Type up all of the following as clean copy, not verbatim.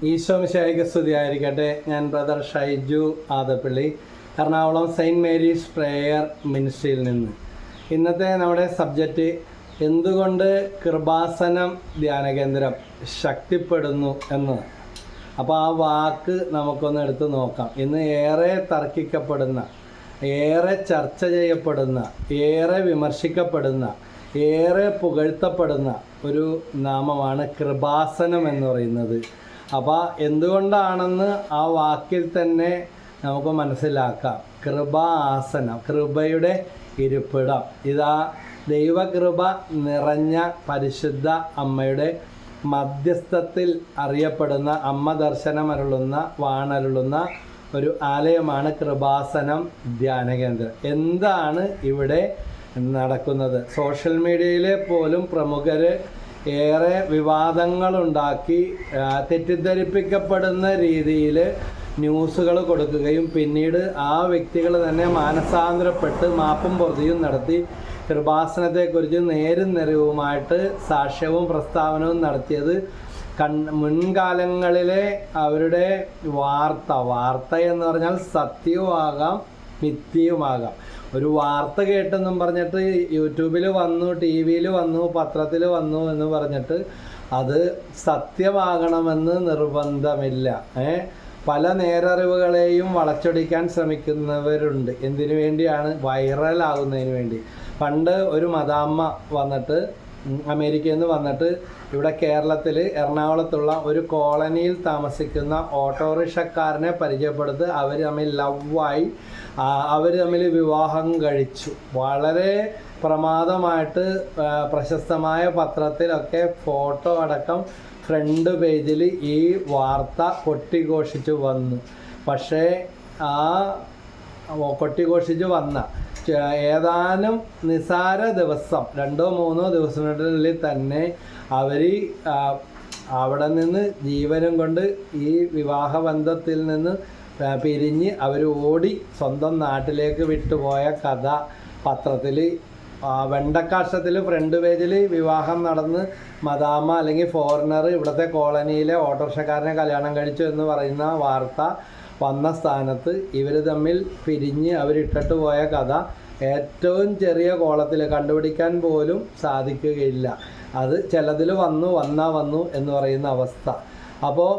ഈശോ മിശിഹായ്ക്ക് സ്തുതിയായിരിക്കട്ടെ. ഞാൻ brother Shaiju Adappally, Ernakulam saint Mary's prayer മിനിസ്ട്രിയിൽ നിന്ന്. ഇന്നത്തെ നമ്മുടെ സബ്ജക്റ്റ് എന്തുകൊണ്ട് കൃപാസനം ധ്യാനകേന്ദ്രം ശക്തിപ്പെടുന്നു എന്ന്. അപ്പോൾ ആ വാക്ക് നമുക്കൊന്ന് എടുത്ത് നോക്കാം. ഇന്ന് ഏറെ തർക്കിക്കപ്പെടുന്ന, ഏറെ ചർച്ച ചെയ്യപ്പെടുന്ന, ഏറെ വിമർശിക്കപ്പെടുന്ന, ഏറെ പുകഴ്ത്തപ്പെടുന്ന ഒരു നാമമാണ് കൃപാസനം എന്ന് പറയുന്നത്. അപ്പോൾ എന്തുകൊണ്ടാണെന്ന് ആ വാക്കിൽ തന്നെ നമുക്ക് മനസ്സിലാക്കാം. കൃപാസനം, കൃപയുടെ ഇരിപ്പിടം. ഇതാ ദൈവകൃപ നിറഞ്ഞ പരിശുദ്ധ അമ്മയുടെ മധ്യസ്ഥത്തിൽ അറിയപ്പെടുന്ന, അമ്മ ദർശനമരുളുന്ന, വാണരുളുന്ന ഒരു ആലയമാണ് കൃപാസനം ധ്യാനകേന്ദ്രം. എന്താണ് ഇവിടെ നടക്കുന്നത്? സോഷ്യൽ മീഡിയയിലെ പോലും പ്രമുഖർ ഏറെ വിവാദങ്ങളുണ്ടാക്കി തെറ്റിദ്ധരിപ്പിക്കപ്പെടുന്ന രീതിയിൽ ന്യൂസുകൾ കൊടുക്കുകയും പിന്നീട് ആ വ്യക്തികൾ തന്നെ മാനസാന്തരപ്പെട്ട് മാപ്പും പൊറുതിയും നടത്തി കൃപാസനത്തെക്കുറിച്ച് നേരും നിറവുമായിട്ട് സാക്ഷ്യവും പ്രസ്താവനവും നടത്തിയത് മുൻകാലങ്ങളിലെ അവരുടെ വാർത്ത എന്ന് പറഞ്ഞാൽ സത്യവുമാകാം മിഥ്യയുമാകാം. ഒരു വാർത്ത കേട്ടെന്നും പറഞ്ഞിട്ട് യൂട്യൂബിൽ വന്നു, ടി വിയിൽ വന്നു, പത്രത്തിൽ വന്നു എന്ന് പറഞ്ഞിട്ട് അത് സത്യമാകണമെന്ന് നിർബന്ധമില്ല. പല നേരറിവുകളെയും വളച്ചൊടിക്കാൻ ശ്രമിക്കുന്നവരുണ്ട്. എന്തിനു വേണ്ടിയാണ്? വൈറലാകുന്നതിന് വേണ്ടി. പണ്ട് ഒരു മദാമ്മ വന്നിട്ട്, അമേരിക്കയിൽ നിന്ന് വന്നിട്ട് ഇവിടെ കേരളത്തിൽ എറണാകുളത്തുള്ള ഒരു കോളനിയിൽ താമസിക്കുന്ന ഓട്ടോറിക്ഷക്കാരനെ പരിചയപ്പെടുത്തി അവർ തമ്മിൽ ലവായി, അവർ തമ്മിൽ വിവാഹം കഴിച്ചു. വളരെ പ്രമാദമായിട്ട് പ്രശസ്തമായ പത്രത്തിലൊക്കെ ഫോട്ടോ അടക്കം ഫ്രണ്ട് പേജിൽ ഈ വാർത്ത കൊട്ടിഘോഷിച്ചു വന്നു. പക്ഷേ ആ കൊട്ടിഘോഷിച്ച് വന്ന ഏതാനും നിസാര ദിവസം, 2-3 ദിവസത്തിനുള്ളിൽ തന്നെ അവർ അവിടെ നിന്ന് ജീവനും കൊണ്ട് ഈ വിവാഹബന്ധത്തിൽ നിന്ന് പിരിഞ്ഞ് അവർ ഓടി സ്വന്തം നാട്ടിലേക്ക് വിട്ടുപോയ കഥ പത്രത്തിൽ വെണ്ടക്കാഷ്ടത്തിൽ ഫ്രണ്ട് പേജിൽ വിവാഹം നടന്ന് മദാമ അല്ലെങ്കിൽ ഫോറിനർ ഇവിടുത്തെ കോളനിയിലെ ഓട്ടോറിക്ഷക്കാരനെ കല്യാണം കഴിച്ചു എന്ന് പറയുന്ന വാർത്ത വന്ന സ്ഥാനത്ത് ഇവർ തമ്മിൽ പിരിഞ്ഞ് അവരിട്ടിട്ട് പോയ കഥ ഏറ്റവും ചെറിയ കോളത്തിൽ കണ്ടുപിടിക്കാൻ പോലും സാധിക്കുകയില്ല. അത് ചിലതിൽ വന്നു എന്ന് പറയുന്ന അവസ്ഥ. അപ്പോൾ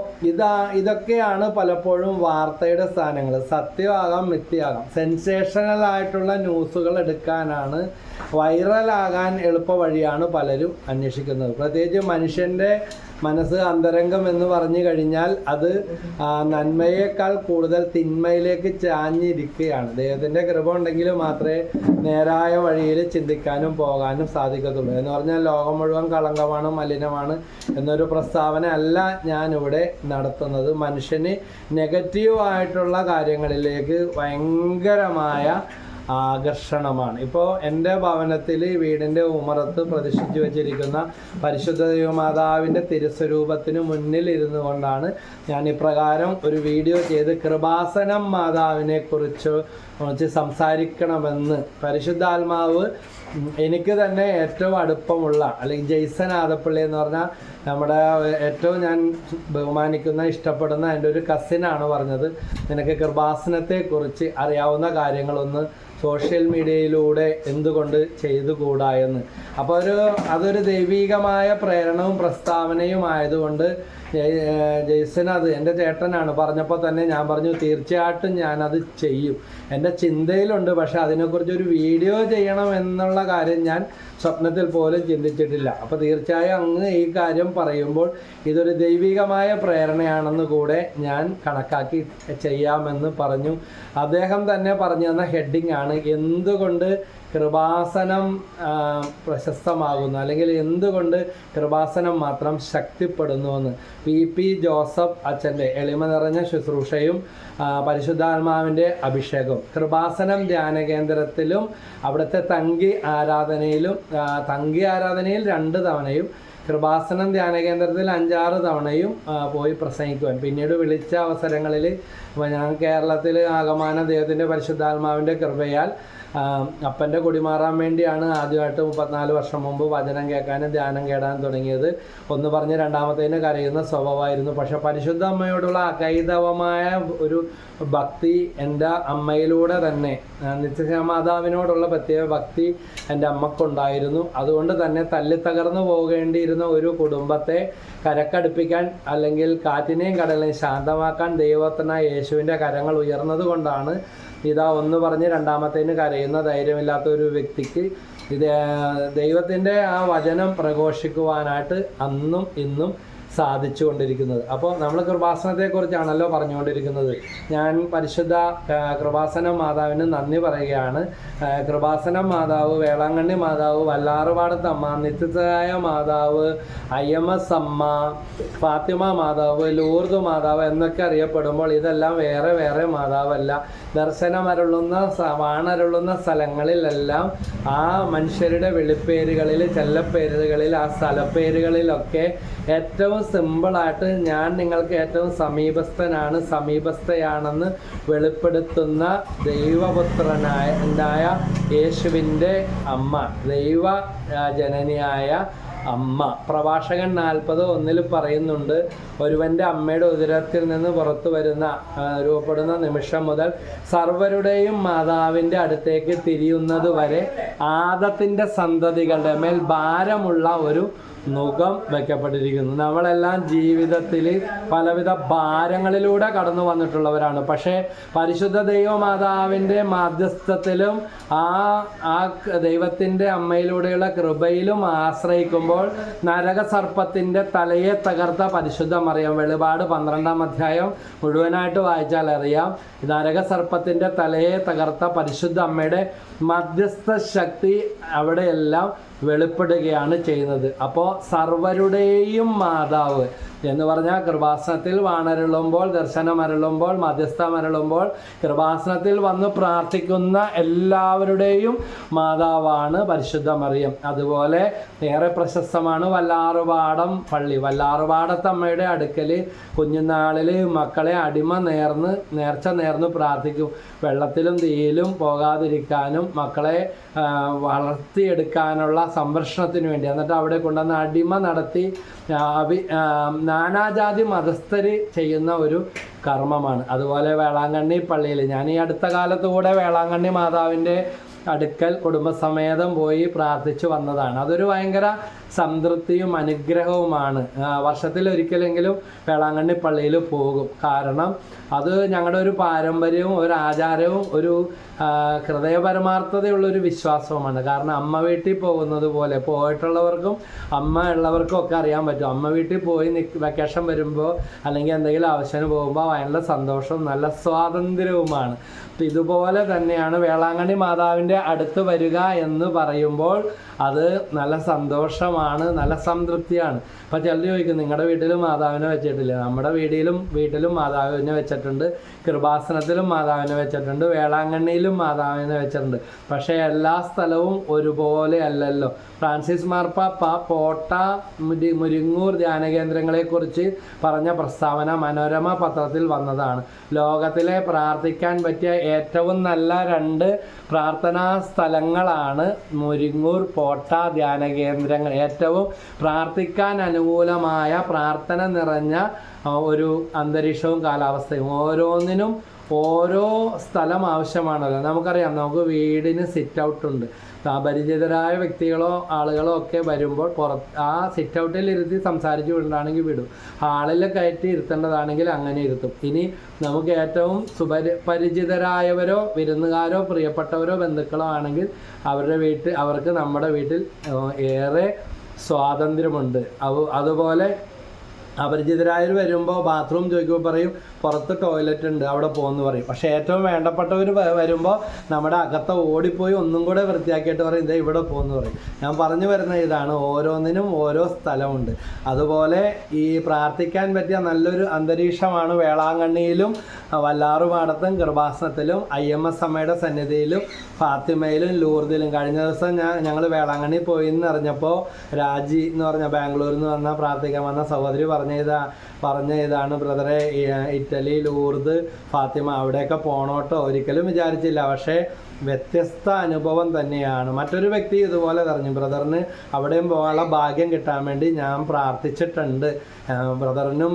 ഇതൊക്കെയാണ് പലപ്പോഴും വാർത്തയുടെ സ്ഥാനങ്ങൾ. സത്യമാകാം, മിഥ്യയാകാം. സെൻസേഷണലായിട്ടുള്ള ന്യൂസുകൾ എടുക്കാനാണ്, വൈറലാകാൻ എളുപ്പ വഴിയാണ് പലരും അന്വേഷിക്കുന്നത്. പ്രത്യേകിച്ച് മനുഷ്യൻ്റെ മനസ്സ് അന്തരംഗം എന്ന് പറഞ്ഞു കഴിഞ്ഞാൽ അത് നന്മയേക്കാൾ കൂടുതൽ തിന്മയിലേക്ക് ചാഞ്ഞിരിക്കുകയാണ്. ദൈവത്തിൻ്റെ കൃപ ഉണ്ടെങ്കിൽ മാത്രമേ നേരായ വഴിയിൽ ചിന്തിക്കാനും പോകാനും സാധിക്കത്തുള്ളൂ. എന്ന് പറഞ്ഞാൽ ലോകം മുഴുവൻ കളങ്കമാണ്, മലിനമാണ് എന്നൊരു പ്രസ്താവന അല്ല ഞാനിവിടെ നടത്തുന്നത്. മനുഷ്യന് നെഗറ്റീവായിട്ടുള്ള കാര്യങ്ങളിലേക്ക് ഭയങ്കരമായ ആകർഷണമാണ്. ഇപ്പോൾ എൻ്റെ ഭവനത്തിൽ വീടിൻ്റെ ഉമ്മറത്ത് പ്രതിഷ്ഠിച്ചു വെച്ചിരിക്കുന്ന പരിശുദ്ധ ദൈവമാതാവിൻ്റെ തിരുസ്വരൂപത്തിന് മുന്നിൽ ഇരുന്നു കൊണ്ടാണ് ഞാൻ ഇപ്രകാരം ഒരു വീഡിയോ ചെയ്ത് കൃപാസനം മാതാവിനെ കുറിച്ച് സംസാരിക്കണമെന്ന് പരിശുദ്ധാത്മാവ് എനിക്ക് തന്നെ ഏറ്റവും അടുപ്പമുള്ള, അല്ലെങ്കിൽ ജെയ്സൺ ആദപ്പള്ളി എന്ന് പറഞ്ഞാൽ നമ്മുടെ ഏറ്റവും ഞാൻ ബഹുമാനിക്കുന്ന, ഇഷ്ടപ്പെടുന്ന എൻ്റെ ഒരു കസിനാണ് പറഞ്ഞത്, നിനക്ക് കൃപാസനത്തെക്കുറിച്ച് അറിയാവുന്ന കാര്യങ്ങളൊന്ന് സോഷ്യൽ മീഡിയയിലൂടെ എന്തുകൊണ്ട് ചെയ്തുകൂടാ എന്ന്. അപ്പോൾ അതൊരു ദൈവികമായ പ്രേരണവും പ്രസ്താവനയും ആയതുകൊണ്ട് ജെയ്സൺ, അത് എൻ്റെ ചേട്ടനാണ്, പറഞ്ഞപ്പോൾ തന്നെ ഞാൻ പറഞ്ഞു തീർച്ചയായിട്ടും ഞാനത് ചെയ്യും. എൻ്റെ ചിന്തയിലുണ്ട്, പക്ഷെ അതിനെക്കുറിച്ച് ഒരു വീഡിയോ ചെയ്യണം എന്നുള്ള കാര്യം ഞാൻ സ്വപ്നത്തിൽ പോലും ചിന്തിച്ചിട്ടില്ല. അപ്പോൾ തീർച്ചയായും അങ്ങ് ഈ കാര്യം പറയുമ്പോൾ ഇതൊരു ദൈവികമായ പ്രേരണയാണെന്ന് കൂടെ ഞാൻ കണക്കാക്കി ചെയ്യാമെന്ന് പറഞ്ഞു. അദ്ദേഹം തന്നെ പറഞ്ഞു തന്ന ഹെഡിങ് ആണ് എന്തുകൊണ്ട് കൃപാസനം പ്രശസ്തമാകുന്നു, അല്ലെങ്കിൽ എന്തുകൊണ്ട് കൃപാസനം മാത്രം ശക്തിപ്പെടുന്നുവെന്ന്. PP ജോസഫ് അച്ഛൻ്റെ എളിമ നിറഞ്ഞ ശുശ്രൂഷയും പരിശുദ്ധാത്മാവിൻ്റെ അഭിഷേകവും, കൃപാസനം ധ്യാനകേന്ദ്രത്തിലും അവിടുത്തെ തങ്കി ആരാധനയിൽ 2 തവണയും, കൃപാസനം ധ്യാനകേന്ദ്രത്തിൽ 5-6 തവണയും പോയി പ്രസംഗിക്കുവാൻ. പിന്നീട് വിളിച്ച അവസരങ്ങളിൽ ഞാൻ കേരളത്തിൽ ആകമാന ദൈവത്തിൻ്റെ പരിശുദ്ധാത്മാവിൻ്റെ കൃപയാൽ അപ്പൻ്റെ കൊടി മാറാൻ വേണ്ടിയാണ് ആദ്യമായിട്ട് 34 വർഷം മുമ്പ് വചനം കേൾക്കാനും ധ്യാനം കേടാനും തുടങ്ങിയത്. ഒന്ന് പറഞ്ഞ് രണ്ടാമത്തേന് കരയുന്ന സ്വഭാവമായിരുന്നു. പക്ഷെ പരിശുദ്ധ അമ്മയോടുള്ള അകൈതവമായ ഒരു ഭക്തി എൻ്റെ അമ്മയിലൂടെ തന്നെ, നിത്യമാതാവിനോടുള്ള പ്രത്യേക ഭക്തി എൻ്റെ അമ്മക്കുണ്ടായിരുന്നു. അതുകൊണ്ട് തന്നെ തല്ലിത്തകർന്നു പോകേണ്ടിയിരുന്ന ഒരു കുടുംബത്തെ കരക്കടുപ്പിക്കാൻ, അല്ലെങ്കിൽ കാറ്റിനെയും കടലിനെയും ശാന്തമാക്കാൻ ദൈവത്തിനായ യേശുവിൻ്റെ കരങ്ങൾ ഉയർന്നത് കൊണ്ടാണ് ഇതാ ഒന്ന് പറഞ്ഞ് രണ്ടാമത്തേന് കരയുന്ന ധൈര്യമില്ലാത്ത ഒരു വ്യക്തിക്ക് ഇത് ദൈവത്തിൻ്റെ ആ വചനം പ്രഘോഷിക്കുവാനായിട്ട് അന്നും ഇന്നും സാധിച്ചു കൊണ്ടിരിക്കുന്നത്. അപ്പോൾ നമ്മൾ കൃപാസനത്തെക്കുറിച്ചാണല്ലോ പറഞ്ഞുകൊണ്ടിരിക്കുന്നത്. ഞാൻ പരിശുദ്ധ കൃപാസന മാതാവിന് നന്ദി പറയുകയാണ്. കൃപാസന മാതാവ്, വേളാങ്കണ്ണി മാതാവ്, വല്ലാറുപാടത്തമ്മ, നിത്യതായ മാതാവ്, IMS അമ്മ, ഫാത്തിമ മാതാവ്, ലൂർദ് മാതാവ് എന്നൊക്കെ അറിയപ്പെടുമ്പോൾ ഇതെല്ലാം വേറെ വേറെ മാതാവല്ല. ദർശനമരുളുന്ന വാണരുളുന്ന സ്ഥലങ്ങളിലെല്ലാം ആ മനുഷ്യരുടെ വെളിപ്പേരുകളിൽ, ചെല്ലപ്പേരുകളിൽ, ആ സ്ഥലപ്പേരുകളിലൊക്കെ ഏറ്റവും സിമ്പിളായിട്ട് ഞാൻ നിങ്ങൾക്ക് ഏറ്റവും സമീപസ്ഥയാണെന്ന് വെളിപ്പെടുത്തുന്ന ദൈവപുത്രനായ യേശുവിൻ്റെ അമ്മ, ദൈവ ജനനിയായ അമ്മ. പ്രഭാഷകൻ 40:1 പറയുന്നുണ്ട്, ഒരുവൻ്റെ അമ്മയുടെ ഉദരത്തിൽ നിന്ന് പുറത്തു വരുന്ന രൂപപ്പെടുന്ന നിമിഷം മുതൽ സർവരുടെയും മാതാവിൻ്റെ അടുത്തേക്ക് തിരിയുന്നത് വരെ ആദത്തിൻ്റെ സന്തതികളുടെ മേൽ ഭാരമുള്ള ഒരു നുകം വയ്ക്കപ്പെട്ടിരിക്കുന്നു. നമ്മളെല്ലാം ജീവിതത്തിൽ പലവിധ ഭാരങ്ങളിലൂടെ കടന്നു വന്നിട്ടുള്ളവരാണ്. പക്ഷേ പരിശുദ്ധ ദൈവമാതാവിൻ്റെ മാധ്യസ്ഥത്തിലും ആ ദൈവത്തിൻ്റെ അമ്മയിലൂടെയുള്ള കൃപയിലും ആശ്രയിക്കുമ്പോൾ നരകസർപ്പത്തിൻ്റെ തലയെ തകർത്ത പരിശുദ്ധ മറിയം, വെളിപാട് 12-ാം അധ്യായം മുഴുവനായിട്ട് വായിച്ചാൽ അറിയാം, നരകസർപ്പത്തിൻ്റെ തലയെ തകർത്ത പരിശുദ്ധ അമ്മയുടെ മധ്യസ്ഥ ശക്തി അവിടെയെല്ലാം വെളിപ്പെടുകയാണ് ചെയ്യുന്നത്. അപ്പോൾ സർവരുടെയും മാതാവ് എന്ന് പറഞ്ഞാൽ കൃപാസനത്തിൽ വാണരുളുമ്പോൾ, ദർശനമരുളുമ്പോൾ, മധ്യസ്ഥമരുളുമ്പോൾ കൃപാസനത്തിൽ വന്ന് പ്രാർത്ഥിക്കുന്ന എല്ലാവരുടെയും മാതാവാണ് പരിശുദ്ധ മറിയം. അതുപോലെ ഏറെ പ്രശസ്തമാണ് വല്ലാറുപാടം പള്ളി. വല്ലാറുപാടത്തമ്മയുടെ അടുക്കൽ കുഞ്ഞുനാളിൽ മക്കളെ നേർച്ച നേർന്ന് പ്രാർത്ഥിക്കും. വെള്ളത്തിലും തീയിലും പോകാതിരിക്കാനും മക്കളെ വളർത്തിയെടുക്കാനുള്ള സംരക്ഷണത്തിന് വേണ്ടി. എന്നിട്ട് അവിടെ കൊണ്ടുവന്ന് അടിമ നടത്തി നാനാജാതി മതസ്ഥർ ചെയ്യുന്ന ഒരു കർമ്മമാണ്. അതുപോലെ വേളാങ്കണ്ണി പള്ളിയിൽ ഞാൻ ഈ അടുത്ത കാലത്തുകൂടെ വേളാങ്കണ്ണി മാതാവിൻ്റെ അടുക്കൽ കുടുംബസമേതം പോയി പ്രാർത്ഥിച്ചു വന്നതാണ്. അതൊരു ഭയങ്കര സംതൃപ്തിയും അനുഗ്രഹവുമാണ്. വർഷത്തിലൊരിക്കലെങ്കിലും വേളാങ്കണ്ണി പള്ളിയിൽ പോകും. കാരണം അത് ഞങ്ങളുടെ ഒരു പാരമ്പര്യവും ഒരു ആചാരവും ഒരു ഹൃദയപരമാർത്ഥതയുള്ളൊരു വിശ്വാസവുമാണ്. കാരണം അമ്മ വീട്ടിൽ പോകുന്നത് പോലെ പോയിട്ടുള്ളവർക്കും അമ്മ ഉള്ളവർക്കും ഒക്കെ അറിയാൻ പറ്റും. അമ്മ വീട്ടിൽ പോയി വെക്കേഷൻ വരുമ്പോൾ അല്ലെങ്കിൽ എന്തെങ്കിലും ആവശ്യത്തിന് പോകുമ്പോൾ ഭയങ്കര സന്തോഷവും നല്ല സ്വാതന്ത്ര്യവുമാണ്. അപ്പം ഇതുപോലെ തന്നെയാണ് വേളാങ്കണ്ണി മാതാവിൻ്റെ അടുത്ത് വരിക എന്ന് പറയുമ്പോൾ അത് നല്ല സന്തോഷമാണ്, നല്ല സംതൃപ്തിയാണ്. അപ്പം ചിലർ ചോദിക്കും, നിങ്ങളുടെ വീട്ടിലും മാതാവിനെ വെച്ചിട്ടില്ല? നമ്മുടെ വീട്ടിലും മാതാവിനെ വെച്ചിട്ടുണ്ട്, കൃപാസനത്തിലും മാതാവിനെ വെച്ചിട്ടുണ്ട്, വേളാങ്കണ്ണിയിലും മാതാവിനെ വെച്ചിട്ടുണ്ട്. പക്ഷേ എല്ലാ സ്ഥലവും ഒരുപോലെ അല്ലല്ലോ. ഫ്രാൻസിസ് മാർപ്പാപ്പ പോട്ട മുരിങ്ങൂർ ധ്യാനകേന്ദ്രങ്ങളെക്കുറിച്ച് പറഞ്ഞ പ്രസ്താവന മനോരമ പത്രത്തിൽ വന്നതാണ്. ലോകത്തിലെ പ്രാർത്ഥിക്കാൻ പറ്റിയ ഏറ്റവും നല്ല 2 പ്രാർത്ഥനാ സ്ഥലങ്ങളാണ് മുരിങ്ങൂർ, പോട്ട ധ്യാനകേന്ദ്രങ്ങൾ. ഏറ്റവും പ്രാർത്ഥിക്കാൻ അനുകൂലമായ പ്രാർത്ഥന നിറഞ്ഞ ഒരു അന്തരീക്ഷവും കാലാവസ്ഥയും. ഓരോന്നിനും ഓരോ സ്ഥലം ആവശ്യമാണല്ലോ. നമുക്കറിയാം, നമുക്ക് വീടിന് സിറ്റ് ഔട്ട് ഉണ്ട്. പരിചിതരായ വ്യക്തികളോ ആളുകളോ ഒക്കെ വരുമ്പോൾ ആ സിറ്റ് ഔട്ടിൽ ഇരുത്തി സംസാരിച്ച് വിടണമെങ്കിൽ വിടും. ഹാളിൽ കയറ്റി ഇരുത്തേണ്ടതാണെങ്കിൽ അങ്ങനെ ഇരുത്തും. ഇനി നമുക്ക് ഏറ്റവും പരിചിതരായവരോ വിരുന്നുകാരോ പ്രിയപ്പെട്ടവരോ ബന്ധുക്കളോ ആണെങ്കിൽ അവർക്ക് നമ്മുടെ വീട്ടിൽ ഏറെ സ്വാതന്ത്ര്യമുണ്ട്. അതുപോലെ അപരിചിതരായവർ വരുമ്പോൾ ബാത്റൂം ചോദിക്കുമ്പോൾ പറയും പുറത്ത് ടോയ്ലറ്റ് ഉണ്ട്, അവിടെ പോകുമെന്ന് പറയും. പക്ഷേ ഏറ്റവും വേണ്ടപ്പെട്ടവർ വരുമ്പോൾ നമ്മുടെ അകത്ത് ഓടിപ്പോയി ഒന്നും കൂടെ വൃത്തിയാക്കിയിട്ട് പറയും ഇതേ ഇവിടെ പോകുമെന്ന് പറയും. ഞാൻ പറഞ്ഞു വരുന്ന ഇതാണ്, ഓരോന്നിനും ഓരോ സ്ഥലമുണ്ട്. അതുപോലെ ഈ പ്രാർത്ഥിക്കാൻ പറ്റിയ നല്ലൊരു അന്തരീക്ഷമാണ് വേളാങ്കണ്ണിയിലും വല്ലാറുപാടത്തും കൃപാസനത്തിലും IMS അമ്മയുടെ സന്നിധിയിലും ഫാത്തിമയിലും ലൂർദിലും. കഴിഞ്ഞ ദിവസം ഞങ്ങൾ വേളാങ്കണ്ണി പോയി എന്നറിഞ്ഞപ്പോൾ രാജി എന്ന് പറഞ്ഞ ബാംഗ്ലൂരിൽ നിന്ന് പ്രാർത്ഥിക്കാൻ വന്ന സഹോദരി പറഞ്ഞ ഇതാണ് ബ്രദറെ, ഇറ്റലി, ലൂർദ്, ഫാത്തിമ അവിടെയൊക്കെ പോണോട്ടോ ഒരിക്കലും വിചാരിച്ചില്ല. പക്ഷേ വ്യത്യസ്ത അനുഭവം തന്നെയാണ്. മറ്റൊരു വ്യക്തി ഇതുപോലെ പറഞ്ഞു, ബ്രദറിന് അവിടെയും പോകാനുള്ള ഭാഗ്യം കിട്ടാൻ വേണ്ടി ഞാൻ പ്രാർത്ഥിച്ചിട്ടുണ്ട്, ബ്രദറിനും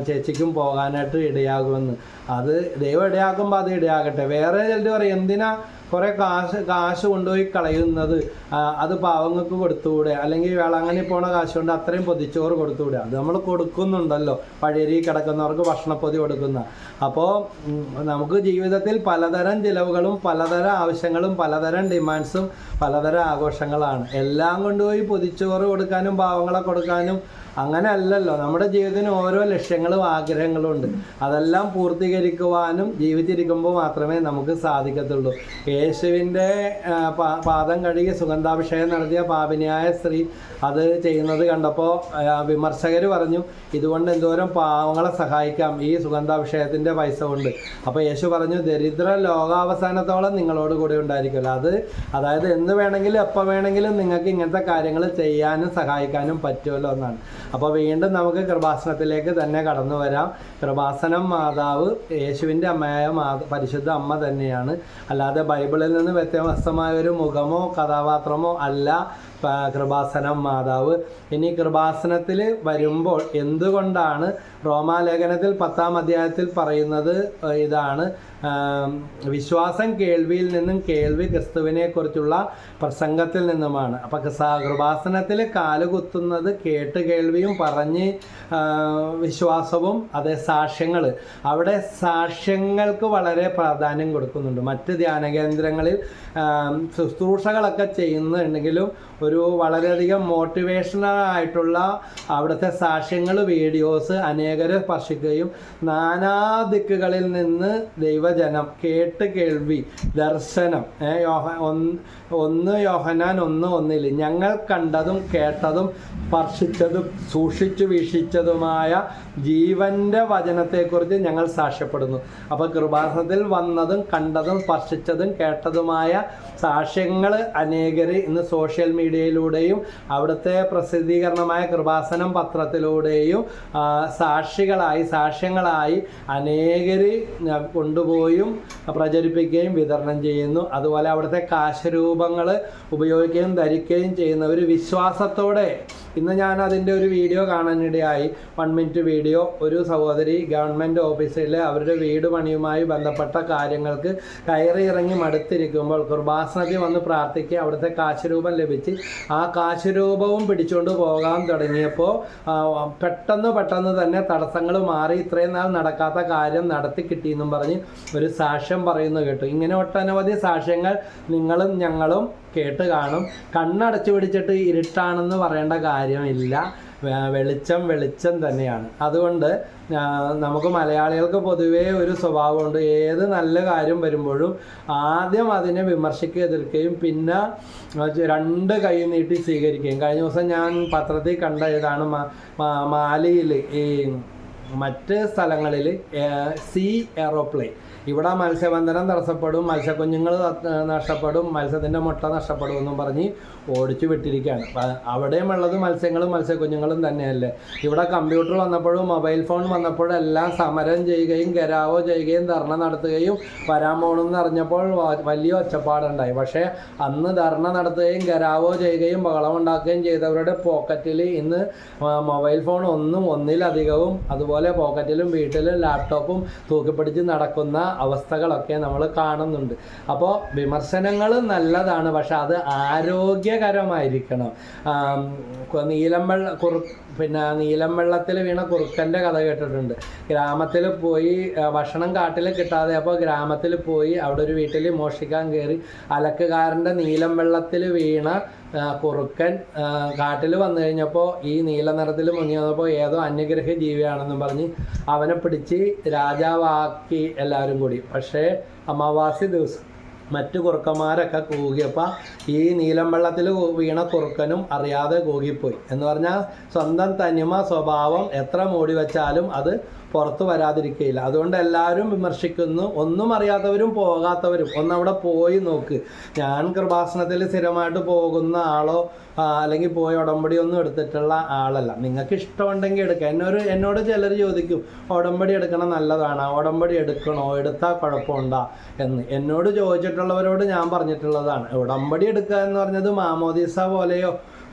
ചേച്ചിക്കും പോകാനായിട്ട് ഇടയാകുമെന്ന്. അത് ദൈവം ഇടയാക്കുമ്പോൾ അത് ഇടയാകട്ടെ. വേറെ ചിലർ പറയും, എന്തിനാ കുറേ കാശ് കൊണ്ടുപോയി കളയുന്നത്, അത് പാവങ്ങൾക്ക് കൊടുത്തുകൂടെ, അല്ലെങ്കിൽ വേളാങ്കണ്ണി പോണ കാശ് കൊണ്ട് അത്രയും പൊതിച്ചോറ് കൊടുത്തുകൂടെ? അത് നമ്മൾ കൊടുക്കുന്നുണ്ടല്ലോ, പഴയരി കിടക്കുന്നവർക്ക് ഭക്ഷണപ്പൊതി കൊടുക്കുന്ന. അപ്പോൾ നമുക്ക് ജീവിതത്തിൽ പലതരം ചിലവുകളും പലതരം ആവശ്യങ്ങളും പലതരം ഡിമാൻഡ്സും പലതരം ആഘോഷങ്ങളാണ്. എല്ലാം കൊണ്ടുപോയി പൊതിച്ചോറ് കൊടുക്കാനും പാവങ്ങളെ കൊടുക്കാനും അങ്ങനെ അല്ലല്ലോ. നമ്മുടെ ജീവിതത്തിന് ഓരോ ലക്ഷ്യങ്ങളും ആഗ്രഹങ്ങളും ഉണ്ട്. അതെല്ലാം പൂർത്തീകരിക്കുവാനും ജീവിച്ചിരിക്കുമ്പോൾ മാത്രമേ നമുക്ക് സാധിക്കത്തുള്ളൂ. യേശുവിൻ്റെ പാദം കഴുകി സുഗന്ധാഭിഷേകം നടത്തിയ പാപിനിയായ സ്ത്രീ അത് ചെയ്യുന്നത് കണ്ടപ്പോൾ വിമർശകർ പറഞ്ഞു, ഇതുകൊണ്ട് എന്തോരം പാവങ്ങളെ സഹായിക്കാം ഈ സുഗന്ധാഭിഷേകത്തിൻ്റെ പൈസ കൊണ്ട്. അപ്പോൾ യേശു പറഞ്ഞു, ദരിദ്ര ലോകാവസാനത്തോളം നിങ്ങളോട് കൂടെ ഉണ്ടായിരിക്കുമല്ലോ. അതായത് എന്ന് വേണമെങ്കിലും എപ്പോൾ വേണമെങ്കിലും നിങ്ങൾക്ക് ഇങ്ങനത്തെ കാര്യങ്ങൾ ചെയ്യാനും സഹായിക്കാനും പറ്റുമല്ലോ എന്നാണ്. അപ്പോൾ വീണ്ടും നമുക്ക് കൃപാസനത്തിലേക്ക് തന്നെ കടന്നു വരാം. കൃപാസനം മാതാവ് യേശുവിൻ്റെ അമ്മയായ പരിശുദ്ധ അമ്മ തന്നെയാണ്. അല്ലാതെ ബൈബിളിൽ നിന്ന് വ്യത്യസ്തമായ ഒരു മുഖമോ കഥാപാത്രമോ അല്ല കൃപാസനം മാതാവ്. ഇനി കൃപാസനത്തിൽ വരുമ്പോൾ എന്തുകൊണ്ടാണ് റോമാലേഖനത്തിൽ 10-ാം അധ്യായത്തിൽ പറയുന്നത് ഇതാണ്, വിശ്വാസം കേൾവിയിൽ നിന്നും കേൾവി ക്രിസ്തുവിനെ കുറിച്ചുള്ള പ്രസംഗത്തിൽ നിന്നുമാണ്. അപ്പം കൃപാസനത്തിൽ കാലുകുത്തുന്നത് കേട്ട് കേൾവിയും പറഞ്ഞ് വിശ്വാസവും അതേ സാക്ഷ്യങ്ങൾ, അവിടെ സാക്ഷ്യങ്ങൾക്ക് വളരെ പ്രാധാന്യം കൊടുക്കുന്നുണ്ട്. മറ്റ് ധ്യാന കേന്ദ്രങ്ങളിൽ ശുശ്രൂഷകളൊക്കെ ചെയ്യുന്നുണ്ടെങ്കിലും ഒരു വളരെയധികം മോട്ടിവേഷണലായിട്ടുള്ള അവിടുത്തെ സാക്ഷ്യങ്ങൾ വീഡിയോസ് അനേകരെ സ്പർശിക്കുകയും നാനാ ദിക്കുകളിൽ നിന്ന് ദൈവജനം കേട്ട് കേൾവി ദർശനം 1 യോഹന്നാൻ 1:1 ഞങ്ങൾ കണ്ടതും കേട്ടതും സ്പർശിച്ചതും സൂക്ഷിച്ചു വീക്ഷിച്ചതുമായ ജീവൻ്റെ വചനത്തെക്കുറിച്ച് ഞങ്ങൾ സാക്ഷ്യപ്പെടുന്നു. അപ്പോൾ കൃപാസനത്തിൽ വന്നതും കണ്ടതും സ്പർശിച്ചതും കേട്ടതുമായ സാക്ഷ്യങ്ങൾ അനേകർ ഇന്ന് സോഷ്യൽ മീഡിയയിലൂടെയും അവിടുത്തെ പ്രസിദ്ധീകരണമായ കൃപാസനം പത്രത്തിലൂടെയും സാക്ഷ്യങ്ങളായി അനേകർ കൊണ്ടുപോയും പ്രചരിപ്പിക്കുകയും വിതരണം ചെയ്യുന്നു. അതുപോലെ അവിടുത്തെ കാശരൂപങ്ങൾ ഉപയോഗിക്കുകയും ധരിക്കുകയും ചെയ്യുന്ന ഒരു വിശ്വാസത്തോടെ ഇന്ന് ഞാൻ അതിൻ്റെ ഒരു വീഡിയോ കാണാനിടയായി. 1 മിനിറ്റ് വീഡിയോ. ഒരു സഹോദരി ഗവൺമെൻറ് ഓഫീസിൽ അവരുടെ വീട് പണിയുമായി ബന്ധപ്പെട്ട കാര്യങ്ങൾക്ക് കയറി ഇറങ്ങി മടുത്തിരിക്കുമ്പോൾ കൃപാസനത്തിൽ വന്ന് പ്രാർത്ഥിക്കുക, അവിടുത്തെ കാശരൂപം ലഭിച്ച് ആ കാശരൂപവും പിടിച്ചുകൊണ്ട് പോകാൻ തുടങ്ങിയപ്പോൾ പെട്ടെന്ന് തന്നെ തടസ്സങ്ങൾ മാറി ഇത്രയും നാൾ നടക്കാത്ത കാര്യം നടത്തി കിട്ടിയെന്നും പറഞ്ഞ് ഒരു സാക്ഷ്യം പറയുന്നു കേട്ടു. ഇങ്ങനെ ഒട്ടനവധി സാക്ഷ്യങ്ങൾ നിങ്ങളും ഞങ്ങളും കേട്ട് കാണും. കണ്ണടച്ചു പിടിച്ചിട്ട് ഇരുട്ടാണെന്ന് പറയേണ്ട കാര്യമില്ല. വെളിച്ചം തന്നെയാണ്. അതുകൊണ്ട് നമുക്ക് മലയാളികൾക്ക് പൊതുവേ ഒരു സ്വഭാവമുണ്ട്, ഏത് നല്ല കാര്യം വരുമ്പോഴും ആദ്യം അതിനെ വിമർശിക്കുക, എതിർക്കുകയും പിന്നെ 2 കൈ നീട്ടി സ്വീകരിക്കുകയും. കഴിഞ്ഞ ദിവസം ഞാൻ പത്രത്തിൽ കണ്ട ഇതാണ്, മാലിയിൽ ഈ മറ്റ് സ്ഥലങ്ങളിൽ എയറോപ്ലെയിൻ, ഇവിടെ മത്സ്യബന്ധനം തടസ്സപ്പെടും, മത്സ്യക്കുഞ്ഞുങ്ങൾ നഷ്ടപ്പെടും, മത്സ്യത്തിൻ്റെ മുട്ട നഷ്ടപ്പെടും എന്നും പറഞ്ഞ് ഓടിച്ചു വിട്ടിരിക്കുകയാണ്. അവിടെയും ഉള്ളത് മത്സ്യങ്ങളും മത്സ്യക്കുഞ്ഞുങ്ങളും തന്നെയല്ലേ. ഇവിടെ കമ്പ്യൂട്ടർ വന്നപ്പോഴും മൊബൈൽ ഫോൺ വന്നപ്പോഴും എല്ലാം സമരം ചെയ്യുകയും ഗരാവോ ചെയ്യുകയും ധർണ നടത്തുകയും വരാൻ പോകണമെന്ന് അറിഞ്ഞപ്പോൾ വലിയ ഒച്ചപ്പാടുണ്ടായി. പക്ഷേ അന്ന് ധർണ നടത്തുകയും ഗരാവോ ചെയ്യുകയും ബഹളമുണ്ടാക്കുകയും ചെയ്തവരുടെ പോക്കറ്റിൽ ഇന്ന് മൊബൈൽ ഫോൺ ഒന്നിലധികവും അതുപോലെ പോക്കറ്റിലും വീട്ടിലും ലാപ്ടോപ്പും തൂക്കിപ്പിടിച്ച് നടക്കുന്ന അവസ്ഥകളൊക്കെ നമ്മൾ കാണുന്നുണ്ട്. അപ്പോൾ വിമർശനങ്ങൾ നല്ലതാണ്, പക്ഷെ അത് ആരോഗ്യകരമായിരിക്കണം. നീലം വെള്ളത്തിൽ വീണ കുറുക്കൻ്റെ കഥ കേട്ടിട്ടുണ്ട്. ഗ്രാമത്തിൽ പോയി ഭക്ഷണം കാട്ടിൽ കിട്ടാതെ അപ്പോൾ ഗ്രാമത്തിൽ പോയി അവിടെ ഒരു വീട്ടിൽ മോഷ്ടിക്കാൻ കയറി അലക്കുകാരൻ്റെ നീലം വെള്ളത്തിൽ വീണ കുറുക്കൻ കാട്ടിൽ വന്നു കഴിഞ്ഞപ്പോൾ ഈ നീല നിറത്തിൽ മുങ്ങി വന്നപ്പോൾ ഏതോ അന്യഗ്രഹ ജീവിയാണെന്നും പറഞ്ഞ് അവനെ പിടിച്ച് രാജാവാക്കി എല്ലാവരും കൂടി. പക്ഷേ അമാവാസി ദിവസം മറ്റു കുറുക്കന്മാരൊക്കെ കൂകിയപ്പോൾ ഈ നീലം വെള്ളത്തിൽ വീണ കുറുക്കനും അറിയാതെ കൂകിപ്പോയി. എന്ന് പറഞ്ഞാൽ സ്വന്തം തനിമ സ്വഭാവം എത്ര മൂടി വെച്ചാലും അത് പുറത്തു വരാതിരിക്കുകയില്ല. അതുകൊണ്ട് എല്ലാവരും വിമർശിക്കുന്നു. ഒന്നും അറിയാത്തവരും പോകാത്തവരും ഒന്നവിടെ പോയി നോക്ക്. ഞാൻ കൃപാസനത്തിൽ സ്ഥിരമായിട്ട് പോകുന്ന ആളോ അല്ലെങ്കിൽ പോയി ഉടമ്പടി ഒന്നും എടുത്തിട്ടുള്ള ആളല്ല. നിങ്ങൾക്ക് ഇഷ്ടമുണ്ടെങ്കിൽ എടുക്കാം. എന്നോട് ചിലർ ചോദിക്കും ഉടമ്പടി എടുക്കണം നല്ലതാണ്, ഉടമ്പടി എടുക്കണോ, എടുത്താൽ കുഴപ്പമുണ്ടോ എന്ന്. എന്നോട് ചോദിച്ചിട്ടുള്ളവരോട് ഞാൻ പറഞ്ഞിട്ടുള്ളതാണ്, ഉടമ്പടി എടുക്കുക എന്ന് പറഞ്ഞത് മാമോദീസ പോലെയോ